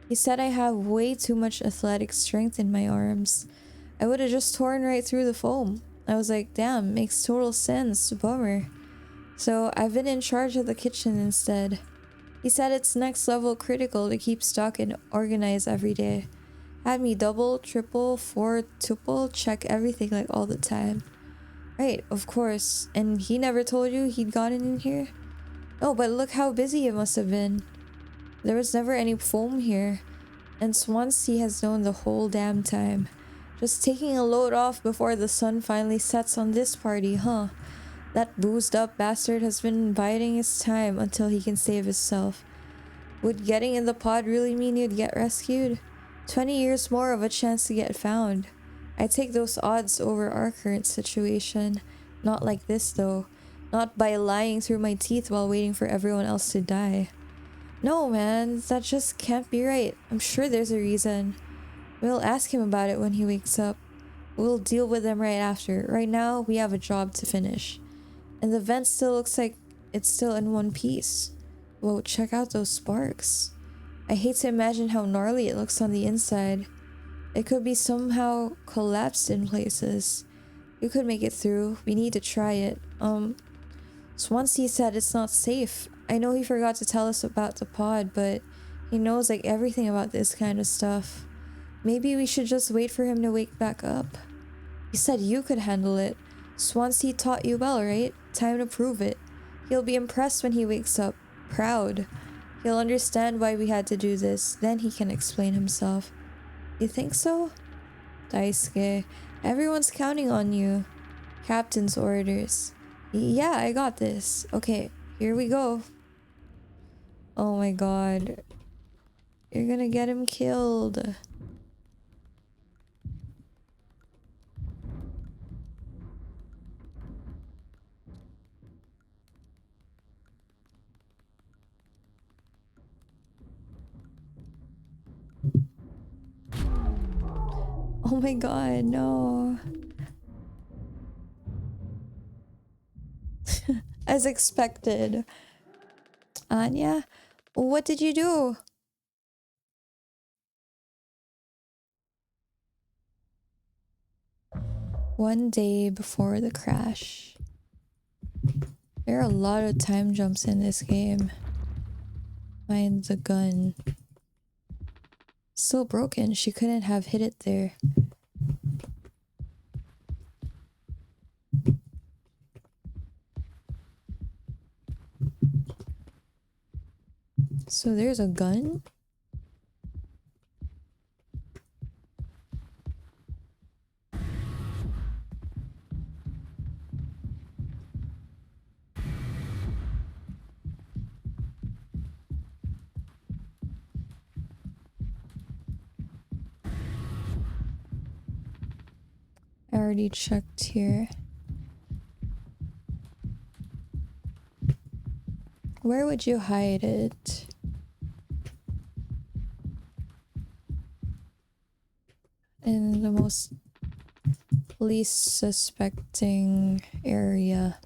He said I have way too much athletic strength in my arms. I would have just torn right through the foam. I was like, damn, makes total sense. Bummer. So I've been in charge of the kitchen instead. He said it's next level critical to keep stock and organize every day. Had me double, triple, quadruple check everything like all the time. Right, of course. And he never told you he'd gotten in here? Oh, but look how busy it must have been. There was never any foam here. And Swansea has known the whole damn time. Just taking a load off before the sun finally sets on this party, huh? That boozed up bastard has been biding his time until he can save himself. Would getting in the pod really mean you'd get rescued? 20 years more of a chance to get found. I take those odds over our current situation. Not like this though. Not by lying through my teeth while waiting for everyone else to die. No man, that just can't be right. I'm sure there's a reason. We'll ask him about it when he wakes up. We'll deal with him right after. Right now, we have a job to finish. And the vent still looks like it's still in one piece. Whoa, check out those sparks. I hate to imagine how gnarly it looks on the inside. It could be somehow collapsed in places. We could make it through. We need to try it. Swansea said it's not safe. I know he forgot to tell us about the pod, but he knows like everything about this kind of stuff. Maybe we should just wait for him to wake back up. You said you could handle it. Swansea taught you well, right? Time to prove it. He'll be impressed when he wakes up. Proud. He'll understand why we had to do this. Then he can explain himself. You think so? Daisuke, everyone's counting on you. Captain's orders. Yeah, I got this. Okay, here we go. Oh my god. You're gonna get him killed. Oh my god, no. As expected. Anya, what did you do? One day before the crash. There are a lot of time jumps in this game. Mine's a gun. Still broken. She couldn't have hid it there. So there's a gun? I already checked here. Where would you hide it? In the most least suspecting area.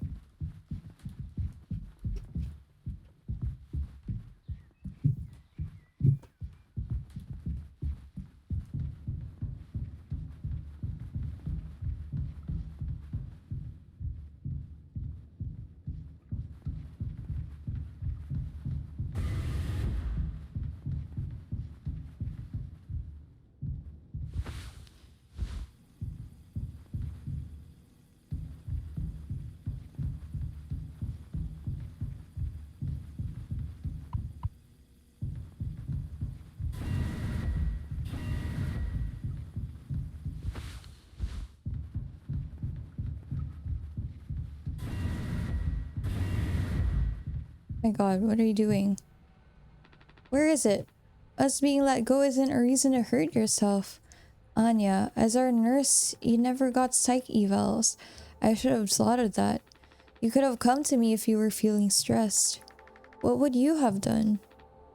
My god, what are you doing? Where is it? Us being let go isn't a reason to hurt yourself. Anya, as our nurse, you never got psych evals. I should have slaughtered that. You could have come to me if you were feeling stressed. What would you have done?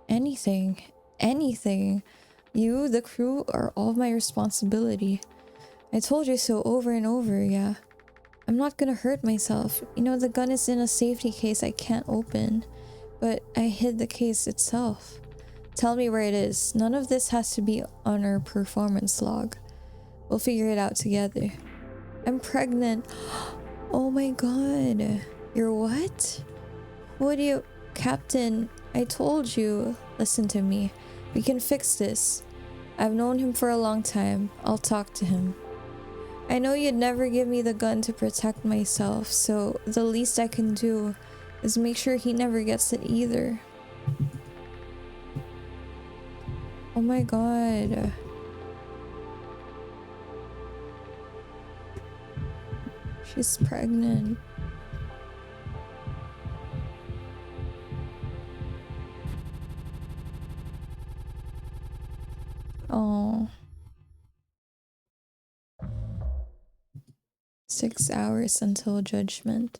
Anything. Anything. You, the crew, are all my responsibility. I told you so over and over, yeah. I'm not gonna hurt myself. You know, the gun is in a safety case I can't open. But I hid the case itself. Tell me where it is. None of this has to be on our performance log. We'll figure it out together. I'm pregnant. Oh my god. You're what? What do you... Captain, I told you. Listen to me. We can fix this. I've known him for a long time. I'll talk to him. I know you'd never give me the gun to protect myself, so the least I can do is make sure he never gets it either. Oh my god. She's pregnant. Oh. 6 hours until judgment.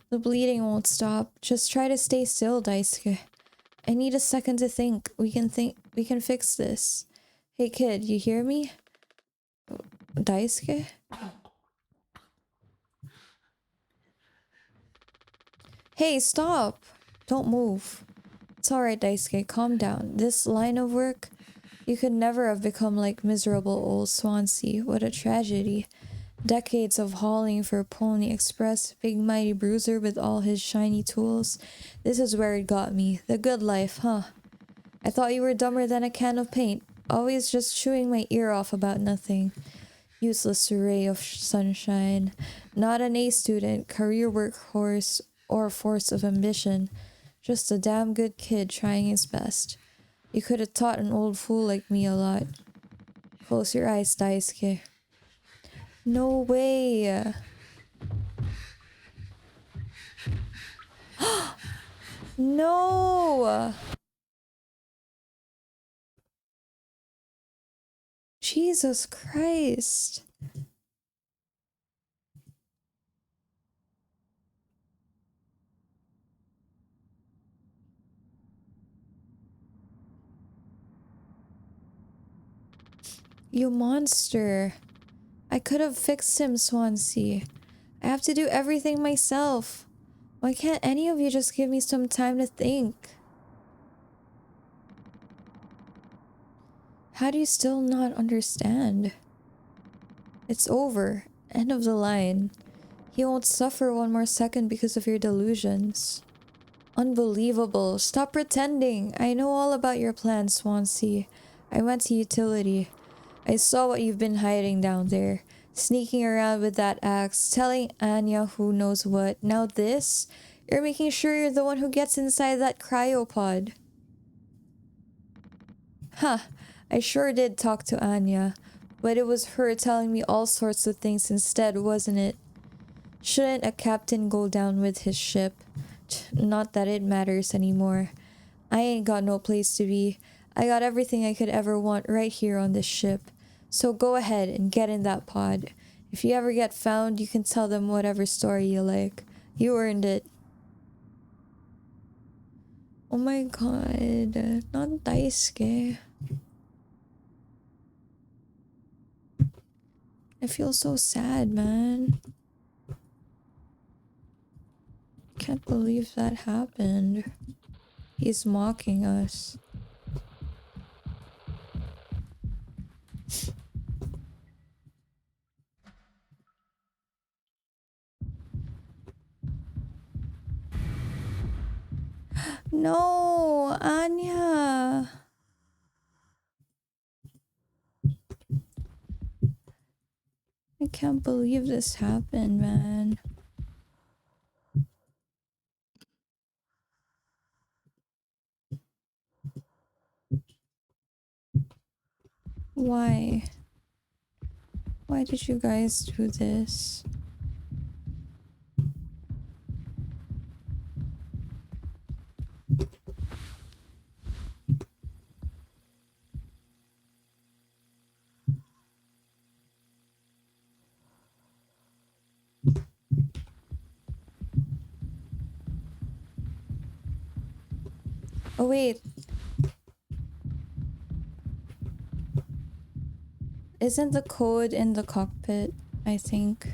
The bleeding won't stop. Just try to stay still, Daisuke. I need a second to think. We can fix this. Hey kid, you hear me? Daisuke? Hey, stop! Don't move. It's alright, Daisuke, calm down. This line of work, you could never have become like miserable old Swansea. What a tragedy. Decades of hauling for Pony Express, big mighty bruiser with all his shiny tools. This is where it got me. The good life, huh? I thought you were dumber than a can of paint. Always just chewing my ear off about nothing. Useless ray of sunshine. Not an A student, career workhorse, or force of ambition. Just a damn good kid trying his best. You could have taught an old fool like me a lot. Close your eyes, Daisuke. No way. No. Jesus Christ. You monster. I could have fixed him, Swansea. I have to do everything myself. Why can't any of you just give me some time to think? How do you still not understand? It's over. End of the line. He won't suffer one more second because of your delusions. Unbelievable. Stop pretending. I know all about your plans, Swansea. I went to utility. I saw what you've been hiding down there. Sneaking around with that axe, telling Anya who knows what. Now this? You're making sure you're the one who gets inside that cryopod. Huh. I sure did talk to Anya. But it was her telling me all sorts of things instead, wasn't it? Shouldn't a captain go down with his ship? Not that it matters anymore. I ain't got no place to be. I got everything I could ever want right here on this ship. So go ahead and get in that pod. If you ever get found, you can tell them whatever story you like. You earned it. Oh my god. Not Daisuke. I feel so sad, man. Can't believe that happened. He's mocking us. No, Anya. I can't believe this happened, man. Why? Why did you guys do this? Oh wait. Isn't the code in the cockpit, I think?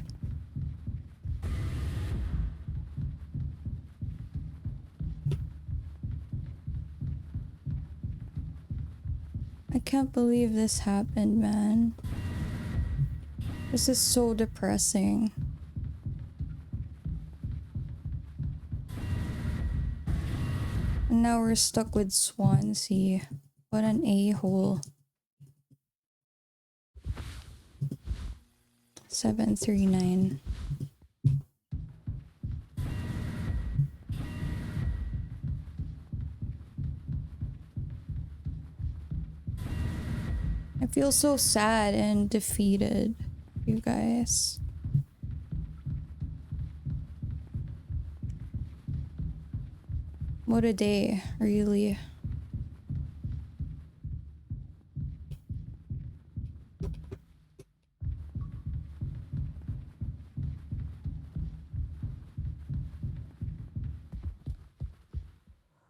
I can't believe this happened, man. This is so depressing. And now we're stuck with Swansea. What an a-hole. 739. I feel so sad and defeated, you guys. What a day, really.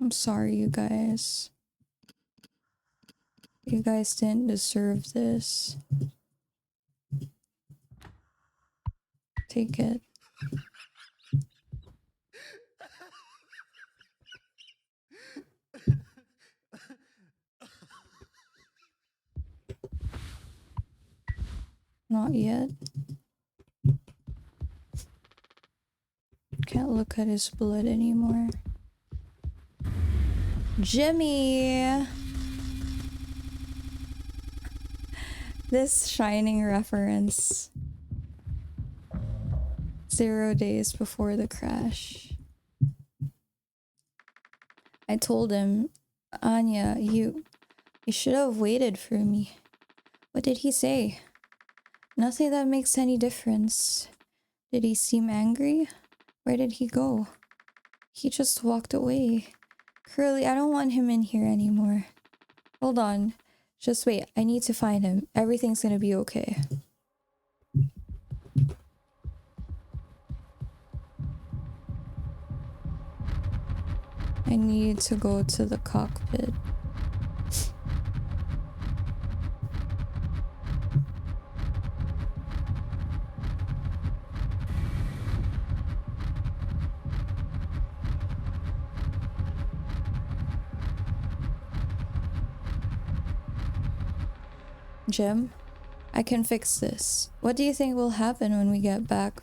I'm sorry, you guys. You guys didn't deserve this. Take it. Not yet. Can't look at his blood anymore. Jimmy! This Shining reference. 0 days before the crash. I told him, Anya, you should have waited for me. What did he say? Nothing that makes any difference. Did he seem angry? Where did he go? He just walked away. Curly, I don't want him in here anymore. Hold on. Just wait. I need to find him. Everything's gonna be okay. I need to go to the cockpit. Jim, I can fix this. What do you think will happen when we get back,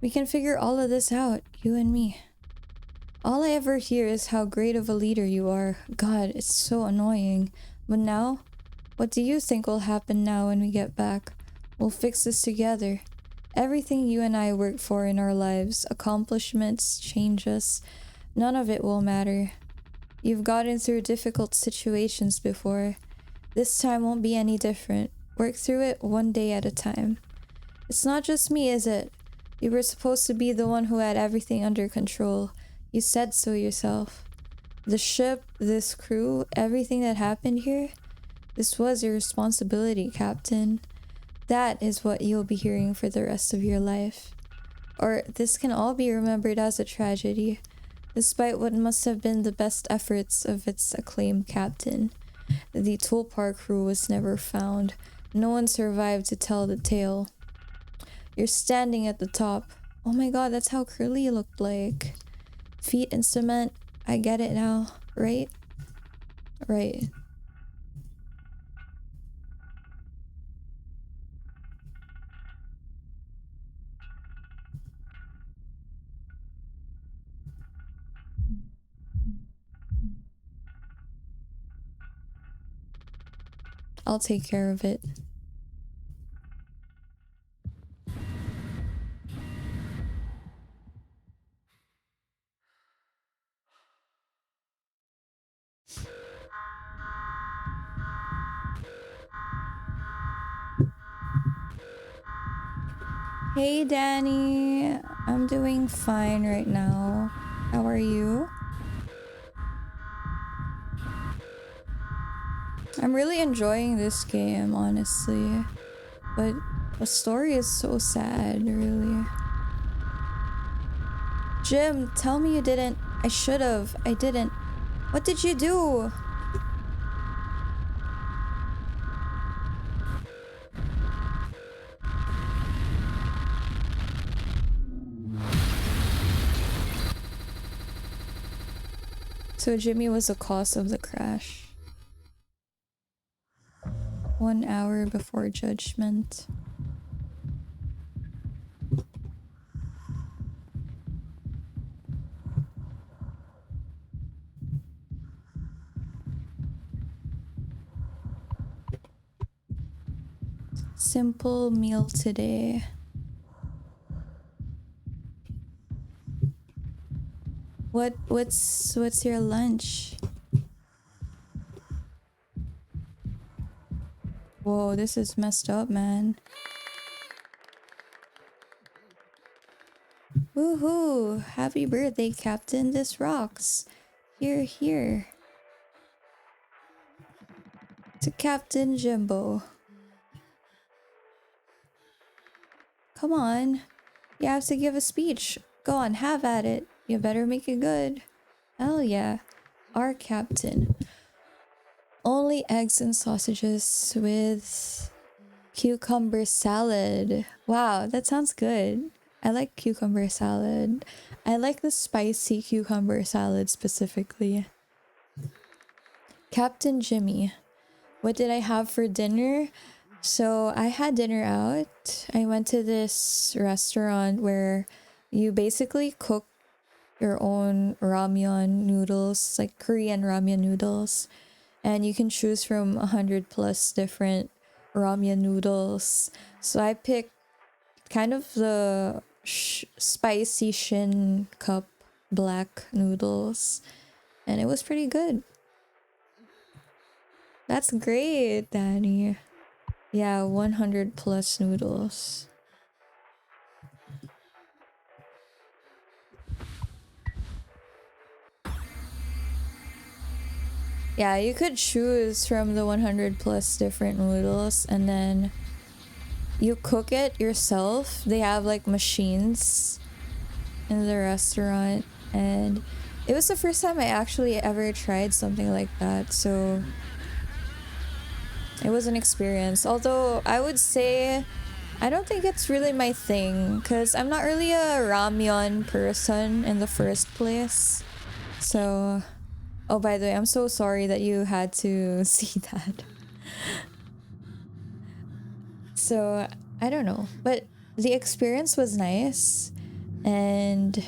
We can figure all of this out, you and me. All I ever hear is how great of a leader you are. God, it's so annoying. But now, what do you think will happen now when we get back? We'll fix this together. Everything you and I work for in our lives, accomplishments, changes, none of it will matter. You've gotten through difficult situations before. This time won't be any different. Work through it one day at a time. It's not just me, is it? You were supposed to be the one who had everything under control. You said so yourself. The ship, this crew, everything that happened here, this was your responsibility, Captain. That is what you'll be hearing for the rest of your life. Or this can all be remembered as a tragedy, despite what must have been the best efforts of its acclaimed captain. The Tulpar crew was never found. No one survived to tell the tale. You're standing at the top. Oh my god, that's how Curly looked like. Feet in cement. I get it now, right? Right. I'll take care of it. Hey Danny, I'm doing fine right now. How are you? I'm really enjoying this game, honestly. But the story is so sad, really. Jim, tell me you didn't. I should've. I didn't. What did you do? So Jimmy was the cause of the crash. 1 hour before judgment. Simple meal today. What's your lunch? Whoa, this is messed up, man. Woohoo! Happy birthday, Captain. This rocks. Here, here. To Captain Jimbo. Come on. You have to give a speech. Go on, have at it. You better make it good. Hell yeah. Our captain. Only eggs and sausages with cucumber salad. Wow, that sounds good. I like cucumber salad. I like the spicy cucumber salad specifically. Captain Jimmy. What did I have for dinner? So I had dinner out. I went to this restaurant where you basically cook your own ramyeon noodles, like Korean ramyeon noodles. And you can choose from 100 plus different ramyeon noodles. So I picked kind of the spicy Shin cup black noodles. And it was pretty good. That's great, Danny. Yeah, 100 plus noodles. Yeah, you could choose from the 100 plus different noodles and then you cook it yourself. They have like machines in the restaurant and it was the first time I actually ever tried something like that. So it was an experience. Although I would say I don't think it's really my thing because I'm not really a ramyeon person in the first place. So, oh, by the way, I'm so sorry that you had to see that. So, I don't know. But the experience was nice. And,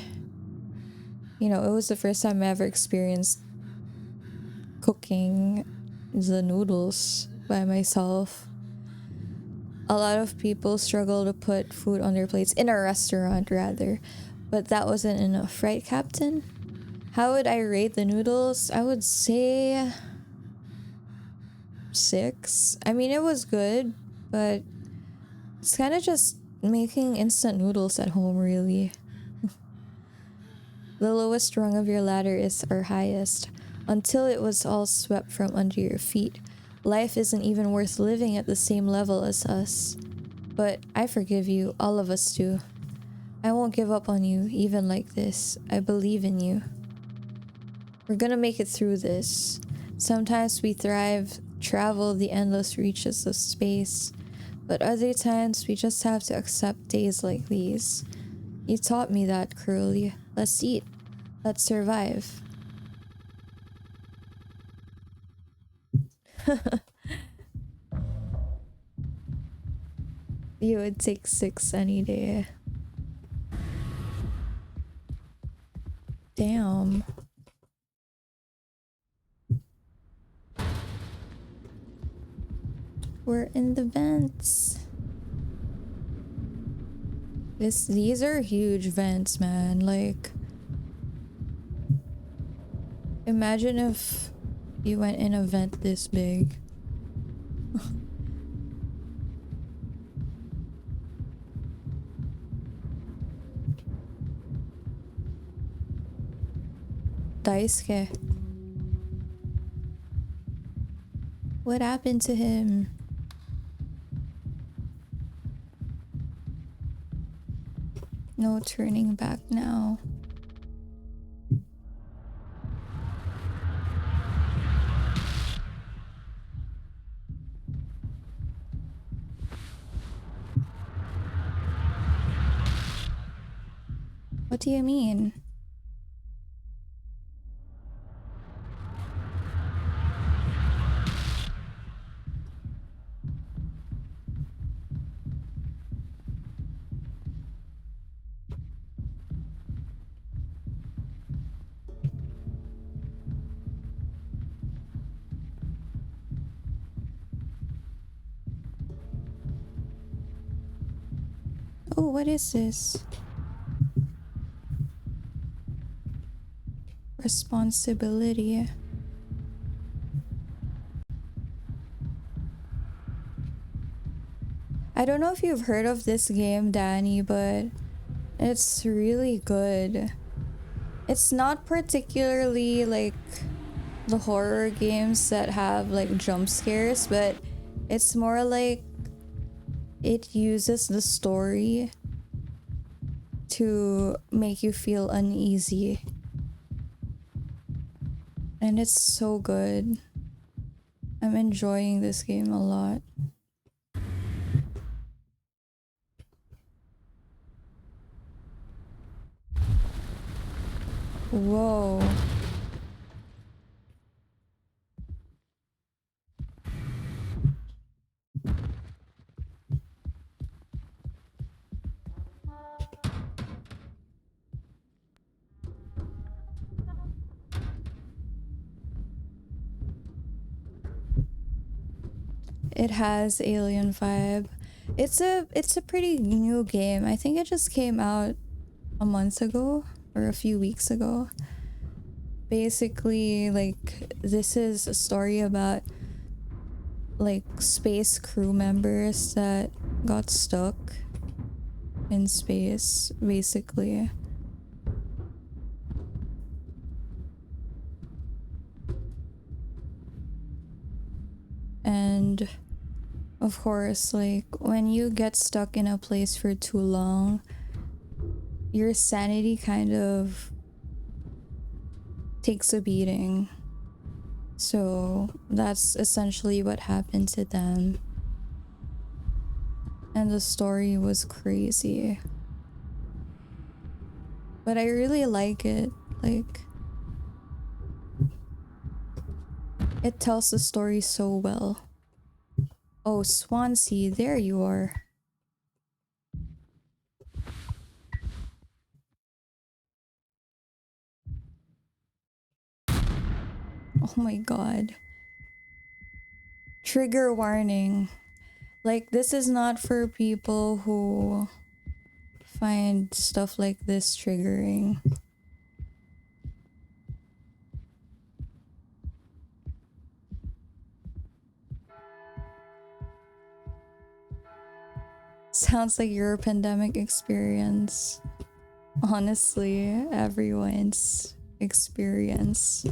you know, it was the first time I ever experienced cooking the noodles by myself. A lot of people struggle to put food on their plates in a restaurant, rather, but that wasn't enough, right, Captain? How would I rate the noodles? I would say 6. I mean, it was good, but it's kind of just making instant noodles at home, really. The lowest rung of your ladder is our highest, until it was all swept from under your feet. Life isn't even worth living at the same level as us. But I forgive you, all of us do. I won't give up on you, even like this. I believe in you. We're gonna make it through this. Sometimes we thrive, travel the endless reaches of space, but other times we just have to accept days like these. You taught me that, Curly. Let's eat. Let's survive. You would take 6 any day. Damn. We're in the vents. These are huge vents, man. Like, imagine if you went in a vent this big. Daisuke. What happened to him? No turning back now. What do you mean? Oh, what is this? Responsibility. I don't know if you've heard of this game, Danny, but it's really good. It's not particularly like the horror games that have like jump scares, but it's more like it uses the story to make you feel uneasy. And it's so good. I'm enjoying this game a lot. Whoa. It has alien vibe. It's a pretty new game. I think it just came out a month ago or a few weeks ago. Basically, like, this is a story about like space crew members that got stuck in space, basically. And of course, like, when you get stuck in a place for too long, your sanity kind of takes a beating. So that's essentially what happened to them. And the story was crazy. But I really like it. Like, it tells the story so well. Oh, Swansea, there you are. Oh my god. Trigger warning. Like, this is not for people who find stuff like this triggering. Sounds like your pandemic experience. Honestly, everyone's experience.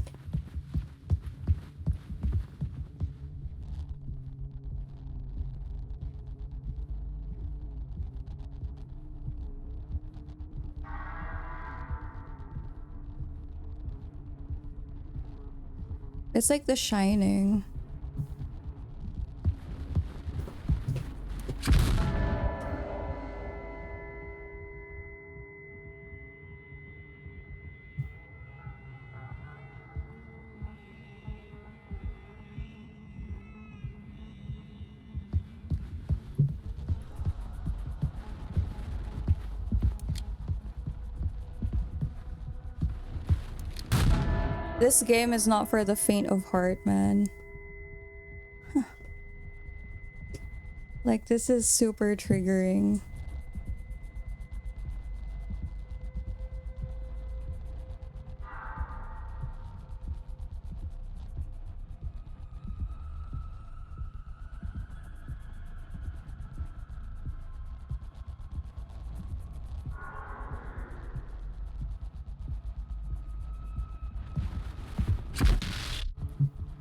It's like The Shining. This game is not for the faint of heart, man. Like, this is super triggering.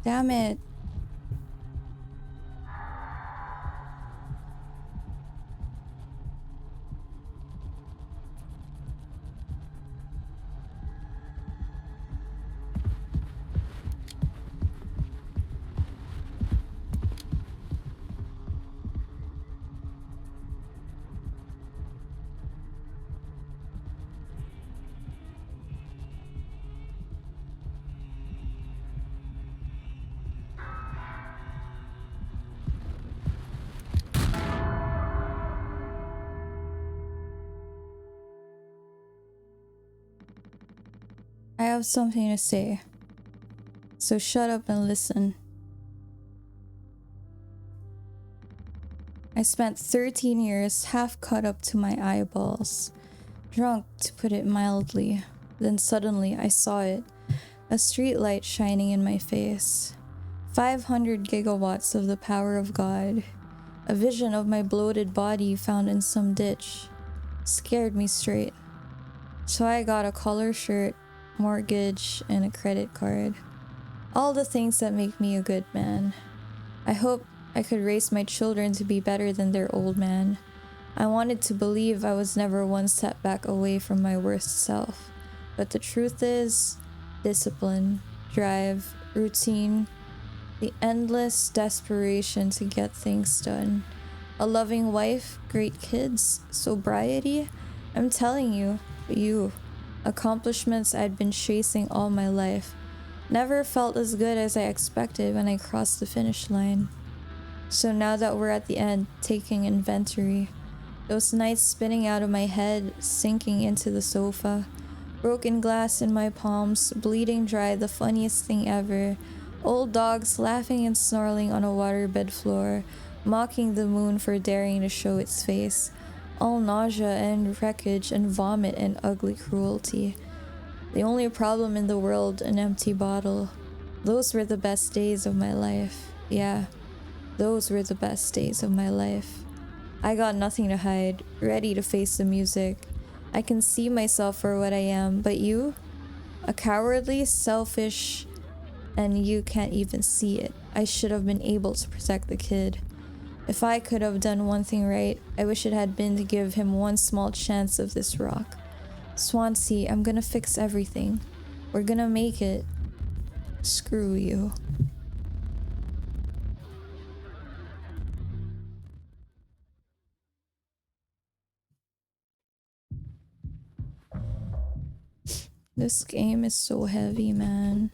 Damn it. I have something to say. So shut up and listen. I spent 13 years half cut up to my eyeballs. Drunk, to put it mildly. Then suddenly I saw it. A street light shining in my face. 500 gigawatts of the power of God. A vision of my bloated body found in some ditch. Scared me straight. So I got a collar shirt, mortgage, and a credit card. All the things that make me a good man. I hope I could raise my children to be better than their old man. I wanted to believe I was never one setback away from my worst self. But the truth is, discipline, drive, routine, the endless desperation to get things done. A loving wife, great kids, sobriety. I'm telling you, accomplishments I'd been chasing all my life. Never felt as good as I expected when I crossed the finish line. So now that we're at the end, taking inventory, those nights spinning out of my head, sinking into the sofa, broken glass in my palms, bleeding dry, the funniest thing ever, old dogs laughing and snarling on a waterbed floor, mocking the moon for daring to show its face, all nausea and wreckage and vomit and ugly cruelty. The only problem in the world, an empty bottle. Those were the best days of my life. Yeah, those were the best days of my life. I got nothing to hide, ready to face the music. I can see myself for what I am, but you? A cowardly, selfish, and you can't even see it. I should have been able to protect the kid. If I could have done one thing right, I wish it had been to give him one small chance of this rock. Swansea, I'm gonna fix everything. We're gonna make it. Screw you. This game is so heavy, man.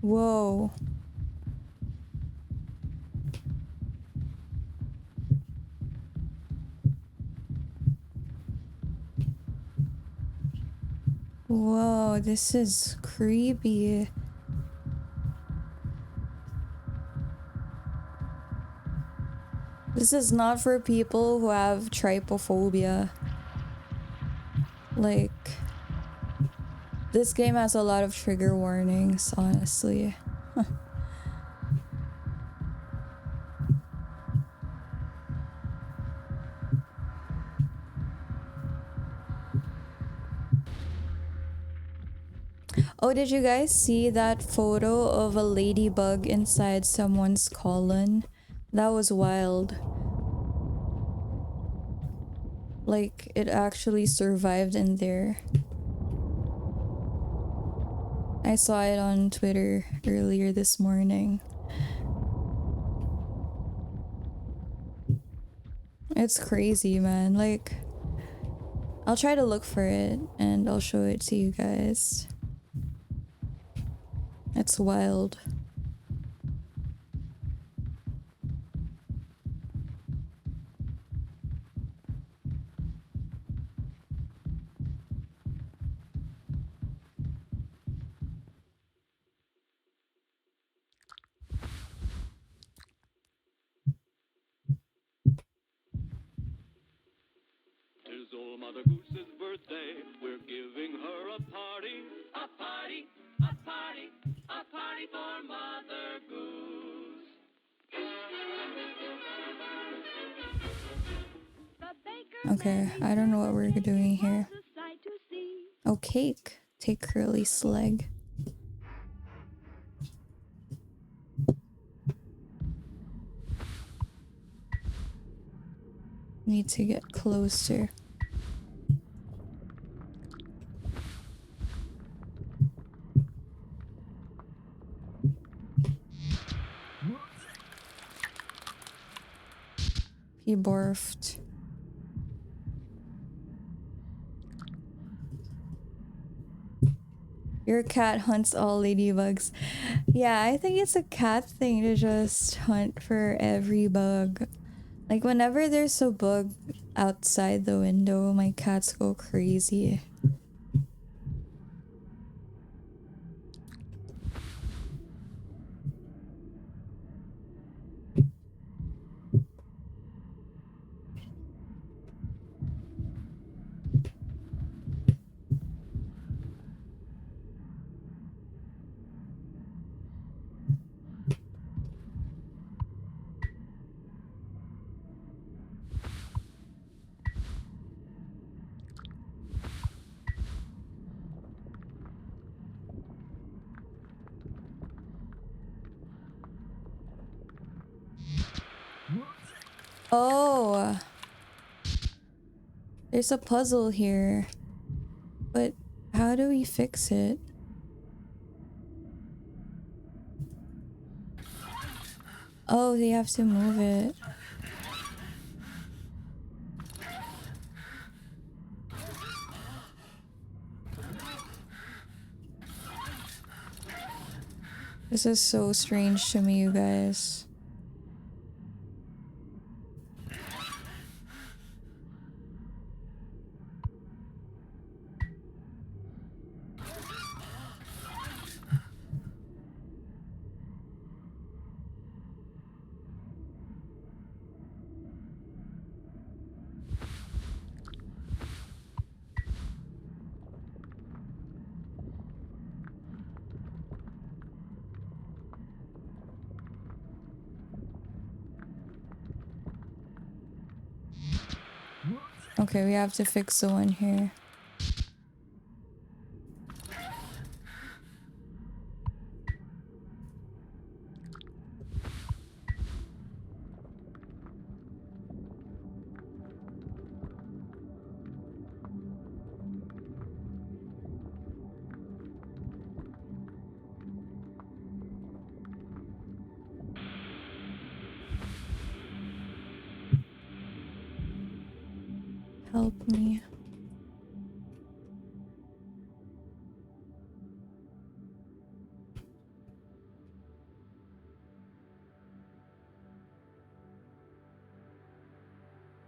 Whoa. Whoa, this is creepy. This is not for people who have trypophobia. Like, this game has a lot of trigger warnings, honestly. Oh, did you guys see that photo of a ladybug inside someone's colon? That was wild. Like, it actually survived in there. I saw it on Twitter earlier this morning. It's crazy, man. Like, I'll try to look for it and I'll show it to you guys. It's wild. Tis old Mother Goose's birthday. We're giving her a party. A party, a party, a party for Mother Goose. Okay, I don't know what we're doing here. Oh, cake. Take Curly's leg. Need to get closer. He barfed. Your cat hunts all ladybugs. Yeah, I think it's a cat thing to just hunt for every bug. Like, whenever there's a bug outside the window, my cats go crazy. Oh, there's a puzzle here. But how do we fix it? Oh, they have to move it. This is so strange to me, you guys. Okay, we have to fix the one here. Help me.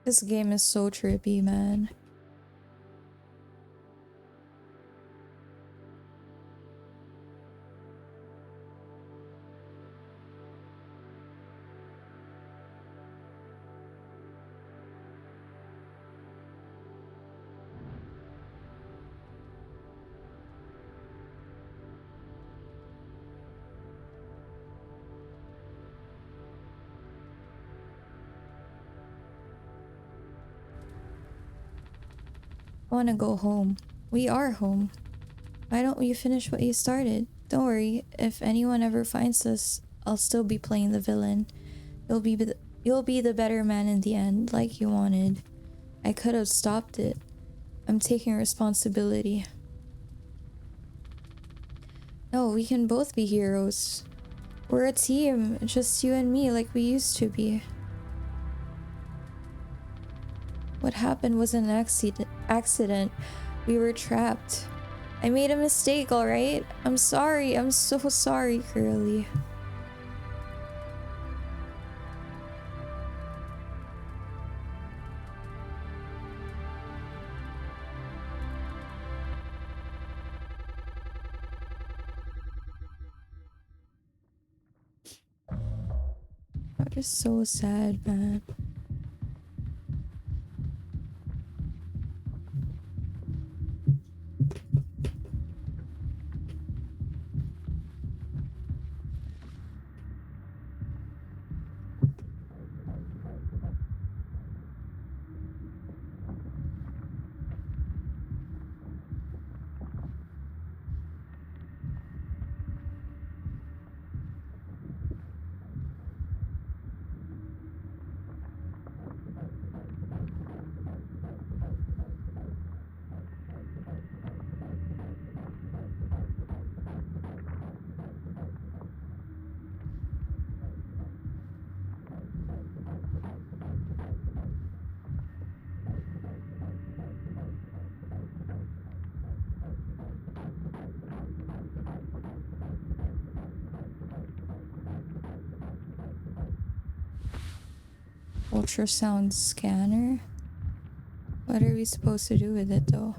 This game is so trippy, man. I want to go home. We are home. Why don't you finish what you started? Don't worry, if anyone ever finds us, I'll still be playing the villain. You'll be the better man in the end, like you wanted. I could have stopped it. I'm taking responsibility. No, we can both be heroes. We're a team, just you and me like we used to be. What happened was an accident. We were trapped. I made a mistake, alright? I'm sorry. I'm so sorry, Curly. That is so sad, man. Ultrasound scanner? What are we supposed to do with it though?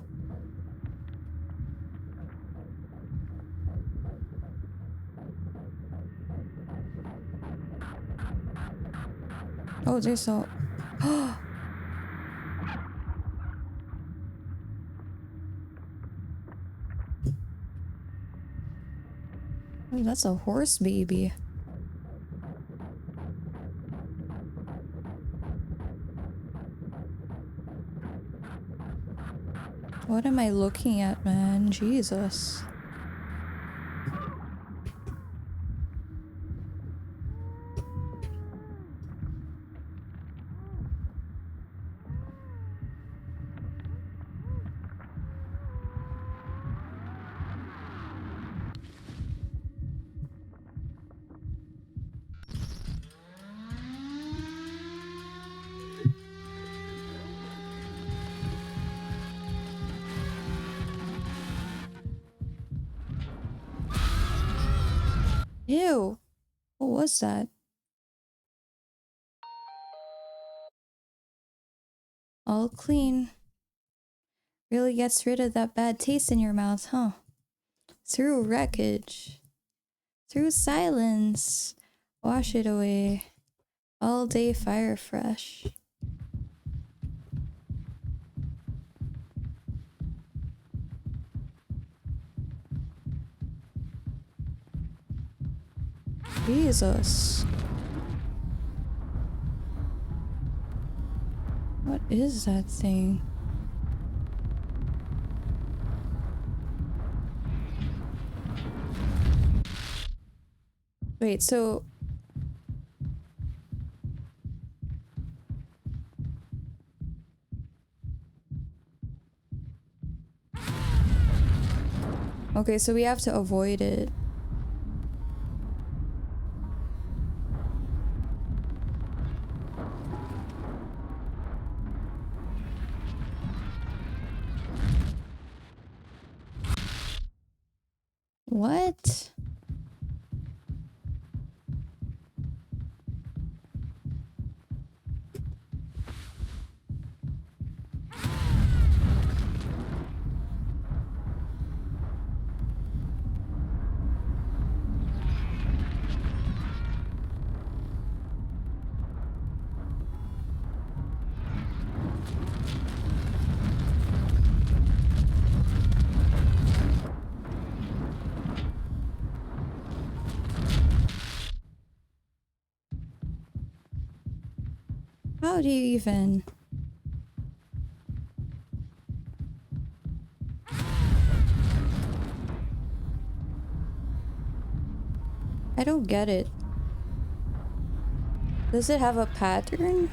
Oh, there's a... Oh, that's a horse baby. What am I looking at, man? Jesus. Ew. What was that? All clean. Really gets rid of that bad taste in your mouth, huh? Through wreckage. Through silence. Wash it away. All day fire fresh. Jesus. What is that thing? Wait, so... Okay, so we have to avoid it. What? How do you even? I don't get it. Does it have a pattern?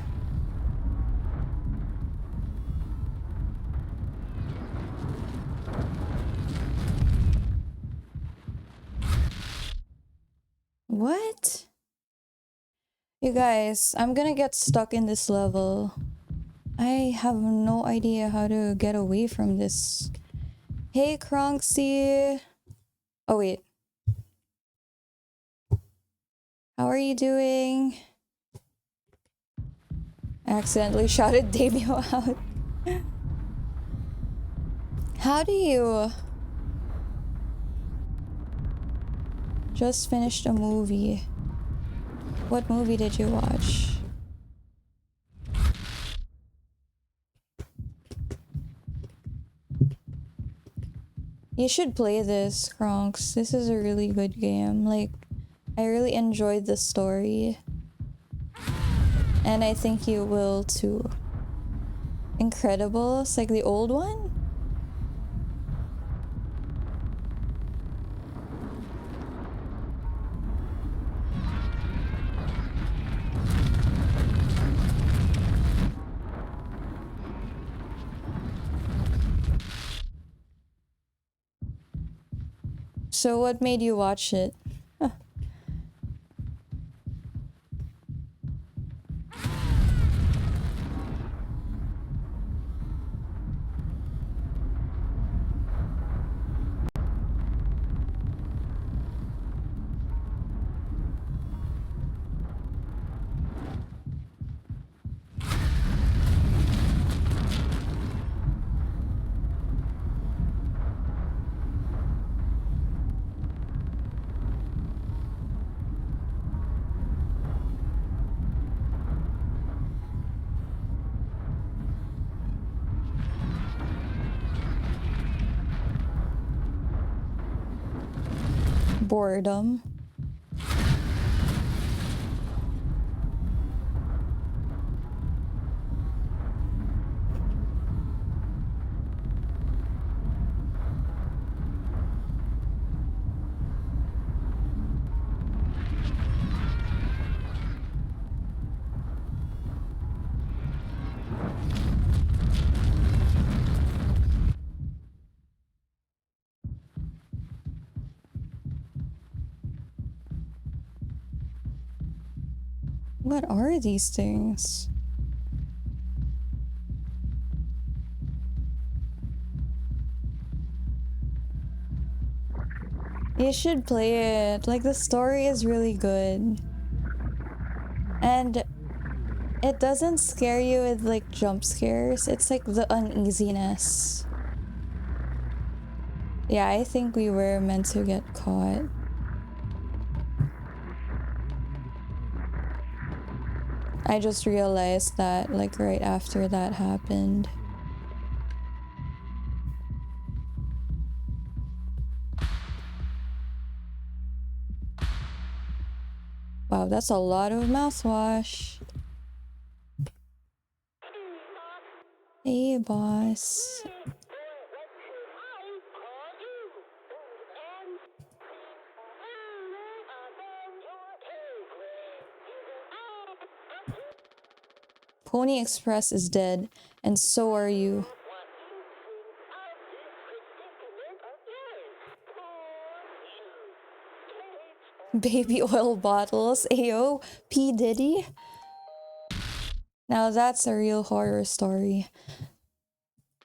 What? You guys, I'm gonna get stuck in this level. I have no idea how to get away from this. Hey, Kronxy. Oh, wait. How are you doing? I accidentally shouted debut out. How do you... Just finished a movie. What movie did you watch? You should play this, Kronx. This is a really good game. Like, I really enjoyed the story. And I think you will too. Incredible. It's like the old one? So what made you watch it? Huh. Boredom. What are these things? You should play it. Like, the story is really good. And it doesn't scare you with, like, jump scares. It's like the uneasiness. Yeah, I think we were meant to get caught. I just realized that, like, right after that happened. Wow, that's a lot of mouthwash. Hey, boss. Pony Express is dead, and so are you. Baby oil bottles, Ayo, P. Diddy. Now that's a real horror story.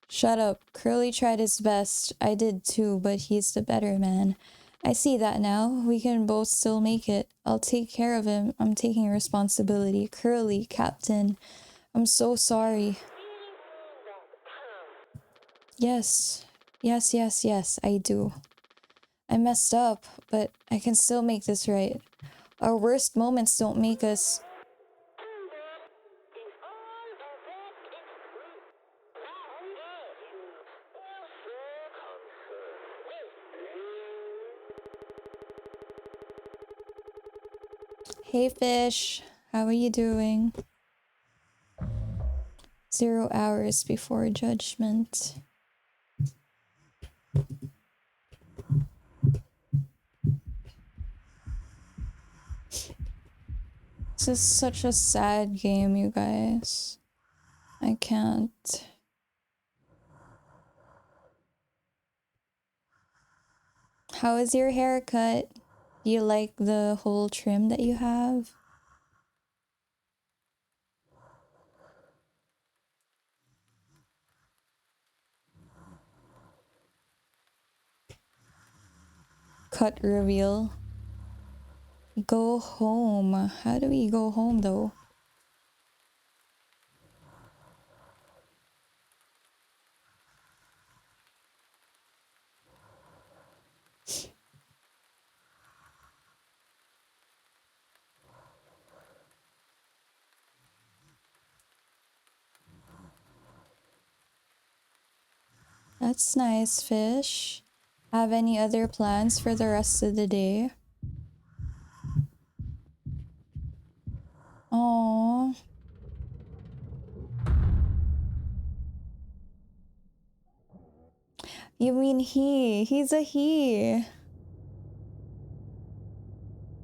Shut up. Curly tried his best. I did too, but he's the better man. I see that now. We can both still make it. I'll take care of him. I'm taking responsibility. Curly, Captain. I'm so sorry. Yes. Yes, yes, yes, I do. I messed up, but I can still make this right. Our worst moments don't make us... Hey, fish. How are you doing? 0 hours before judgment. This is such a sad game, you guys. I can't. How is your haircut? Do you like the whole trim that you have? Cut reveal. Go home. How do we go home though? That's nice, fish. Have any other plans for the rest of the day? Oh. You mean he? He's a he.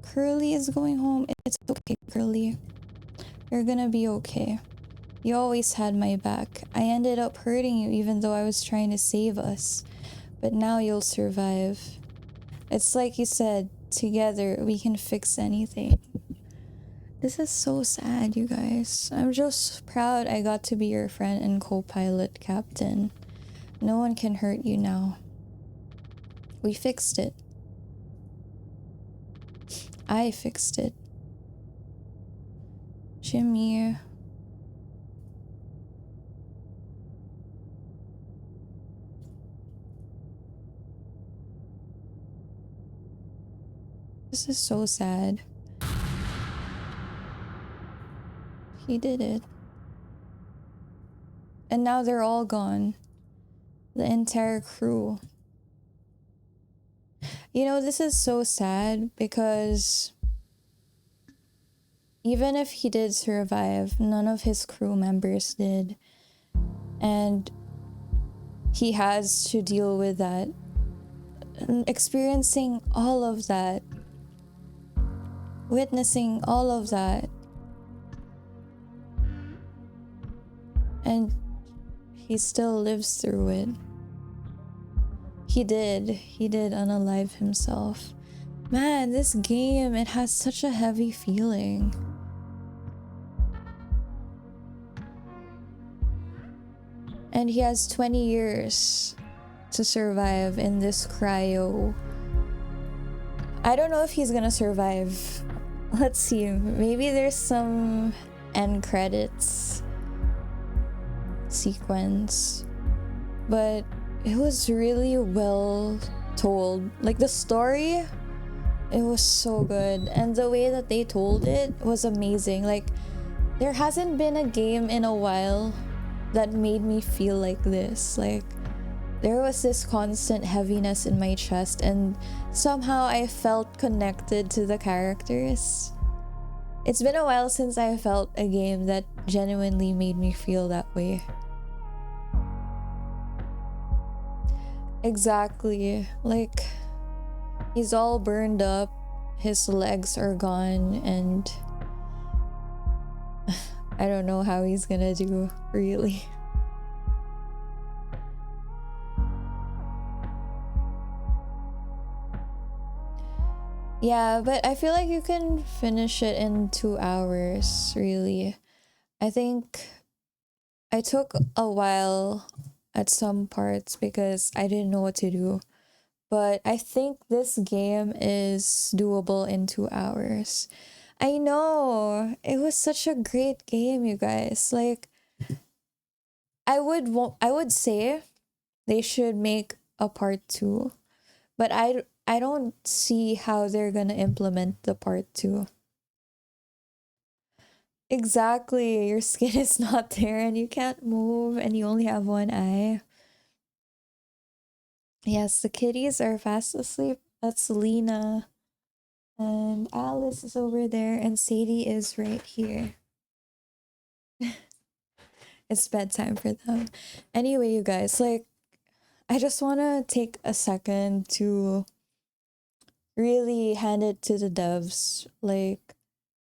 Curly is going home. It's okay, Curly. You're gonna be okay. You always had my back. I ended up hurting you even though I was trying to save us. But now you'll survive. It's like you said, together we can fix anything. This is so sad, you guys. I'm just proud I got to be your friend and co-pilot, Captain. No one can hurt you now. We fixed it. I fixed it. Jimmy. This is so sad. He did it. And now they're all gone. The entire crew. You know, this is so sad because even if he did survive, none of his crew members did. And he has to deal with that. And experiencing all of that. Witnessing all of that. And he still lives through it. He did unalive himself. Man, this game, it has such a heavy feeling. And he has 20 years to survive in this cryo. I don't know if he's gonna survive. Let's see, maybe there's some end credits sequence. But it was really well told. Like the story, it was so good. And the way that they told it was amazing. Like there hasn't been a game in a while that made me feel like this. Like there was this constant heaviness in my chest and somehow I felt connected to the characters. It's been a while since I felt a game that genuinely made me feel that way. Exactly. Like he's all burned up, his legs are gone, and I don't know how he's gonna do, really. Yeah, but I feel like you can finish it in 2 hours, really. I think I took a while at some parts because I didn't know what to do. But I think this game is doable in 2 hours. I know. It was such a great game, you guys. Like I would say they should make a part 2, but I don't see how they're going to implement the part 2. Exactly. Your skin is not there and you can't move and you only have one eye. Yes, the kitties are fast asleep. That's Lena. And Alice is over there and Sadie is right here. It's bedtime for them. Anyway, you guys, like, I just want to take a second to really hand it to the devs. Like,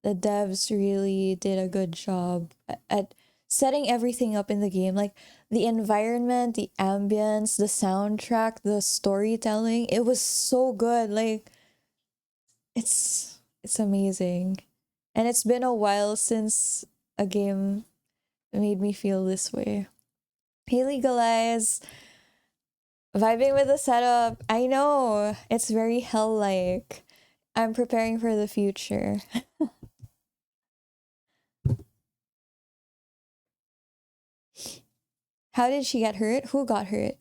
the devs really did a good job at setting everything up in the game. Like, the environment, the ambience, the soundtrack, the storytelling, it was so good. Like, it's amazing. And it's been a while since a game made me feel this way. Hey, Legalize, vibing with the setup. I know it's very hell like. I'm preparing for the future. How did she get hurt? Who got hurt?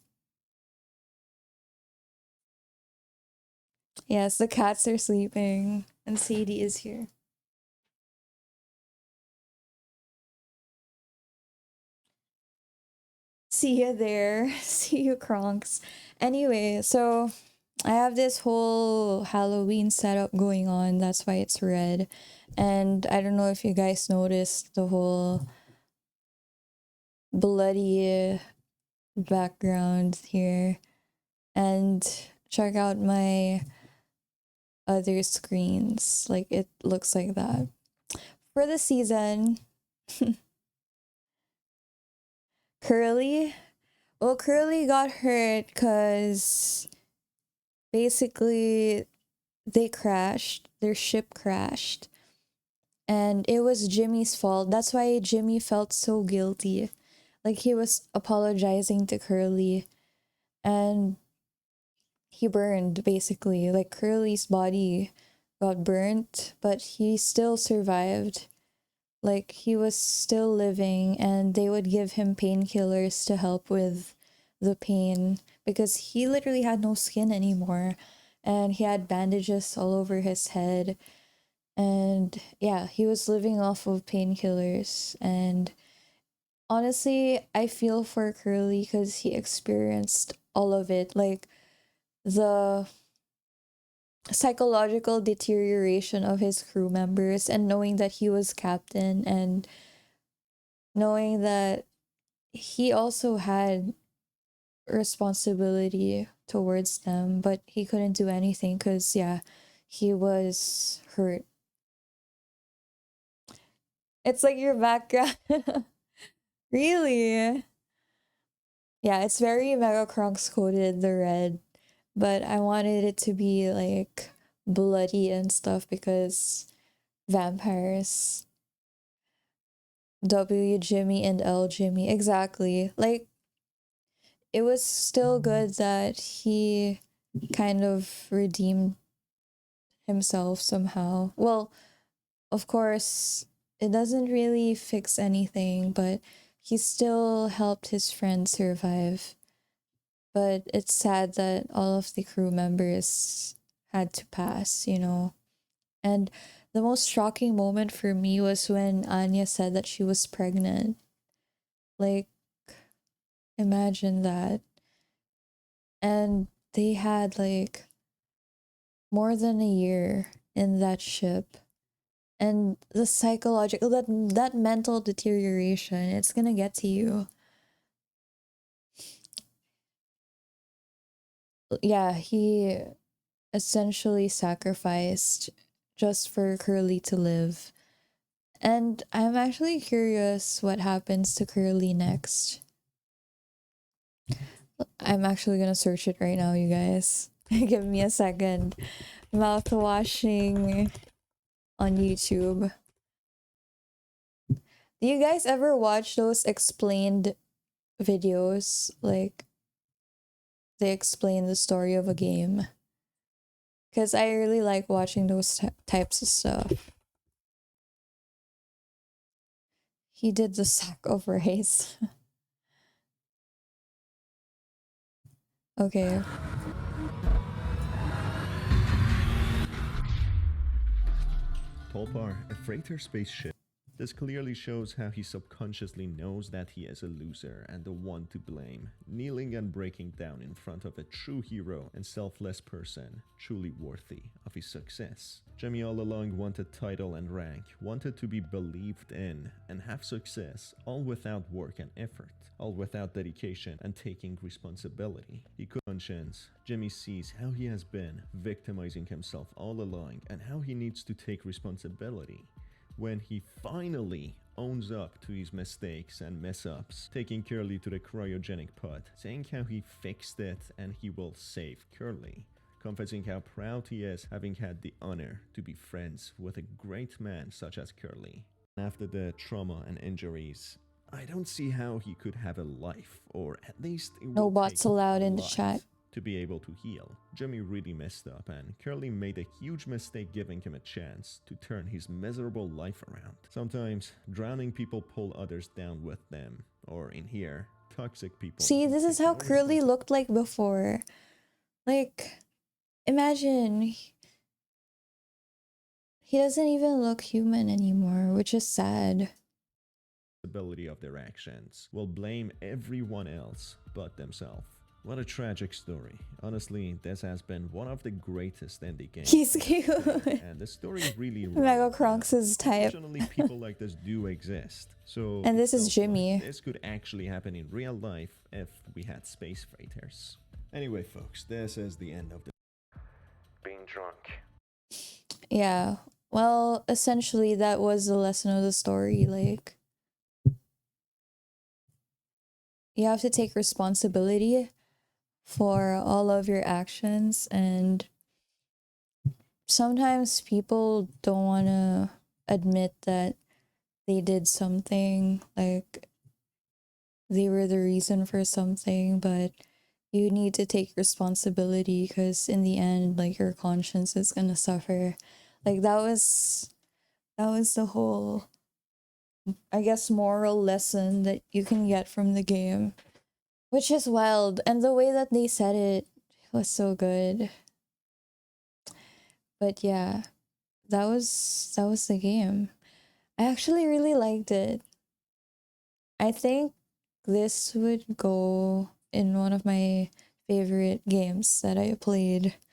Yes, the cats are sleeping and Sadie is here. See you there. See you, Kronks. Anyway, so I have this whole Halloween setup going on. That's why it's red. And I don't know if you guys noticed the whole bloody background here. And check out my other screens. Like, it looks like that. For the season, Curly. Well, Curly got hurt because basically they crashed. Their ship crashed. And it was Jimmy's fault. That's why Jimmy felt so guilty. Like, he was apologizing to Curly. And he burned, basically. Like, Curly's body got burnt, but he still survived. Like, he was still living, and they would give him painkillers to help with the pain because he literally had no skin anymore, and he had bandages all over his head. And yeah, he was living off of painkillers. And honestly, I feel for Curly because he experienced all of it. Like, the psychological deterioration of his crew members, and knowing that he was captain, and knowing that he also had responsibility towards them, but he couldn't do anything because, yeah, he was hurt. It's like your background. Really? Yeah, it's very Mega Kronks coded, the red, but I wanted it to be like bloody and stuff because vampires. W Jimmy and L Jimmy. Exactly. Like, it was still good that he kind of redeemed himself somehow. Well, of course, it doesn't really fix anything, but he still helped his friend survive. But it's sad that all of the crew members had to pass, you know? And the most shocking moment for me was when Anya said that she was pregnant. Like, imagine that. And they had like more than a year in that ship. And the psychological, that mental deterioration, it's gonna get to you. Yeah, he essentially sacrificed just for Curly to live. And I'm actually curious what happens to Curly next. I'm actually gonna search it right now, you guys. Give me a second. Mouthwashing on YouTube. Do you guys ever watch those explained videos? Like, they explain the story of a game. Because I really like watching those types of stuff. He did the sack of rice. Okay. Tolpar, a freighter spaceship. This clearly shows how he subconsciously knows that he is a loser and the one to blame, kneeling and breaking down in front of a true hero and selfless person, truly worthy of his success. Jimmy all along wanted title and rank, wanted to be believed in and have success, all without work and effort, all without dedication and taking responsibility. He could conscience. Jimmy sees how he has been victimizing himself all along and how he needs to take responsibility. When he finally owns up to his mistakes and mess-ups, taking Curly to the cryogenic pod, saying how he fixed it and he will save Curly, confessing how proud he is having had the honor to be friends with a great man such as Curly. After the trauma and injuries, I don't see how he could have a life, or at least it No will bots take allowed a in the lot chat. to be able to heal. Jimmy really messed up and Curly made a huge mistake giving him a chance to turn his miserable life around. Sometimes drowning people pull others down with them, or in here, toxic people. See, this is take how no Curly looked like before. Like, imagine he doesn't even look human anymore, which is sad. responsibility of their actions, will blame everyone else but themselves. What a tragic story. Honestly, this has been one of the greatest in the game. He's cute. And the story really Mega Kronks is type. Unfortunately, people like this do exist. So And it this is felt Jimmy. like this could actually happen in real life if we had space freighters. Anyway, folks, this is the end of the being drunk. Yeah. Well, essentially that was the lesson of the story. Like, you have to take responsibility for all of your actions, and sometimes people don't want to admit that they did something, like they were the reason for something, but you need to take responsibility because in the end, like, your conscience is gonna suffer. Like, that was the whole, I guess, moral lesson that you can get from the game, which is wild. And the way that they said it was so good. But yeah, that was the game. I actually really liked it. I think this would go in one of my favorite games that I played.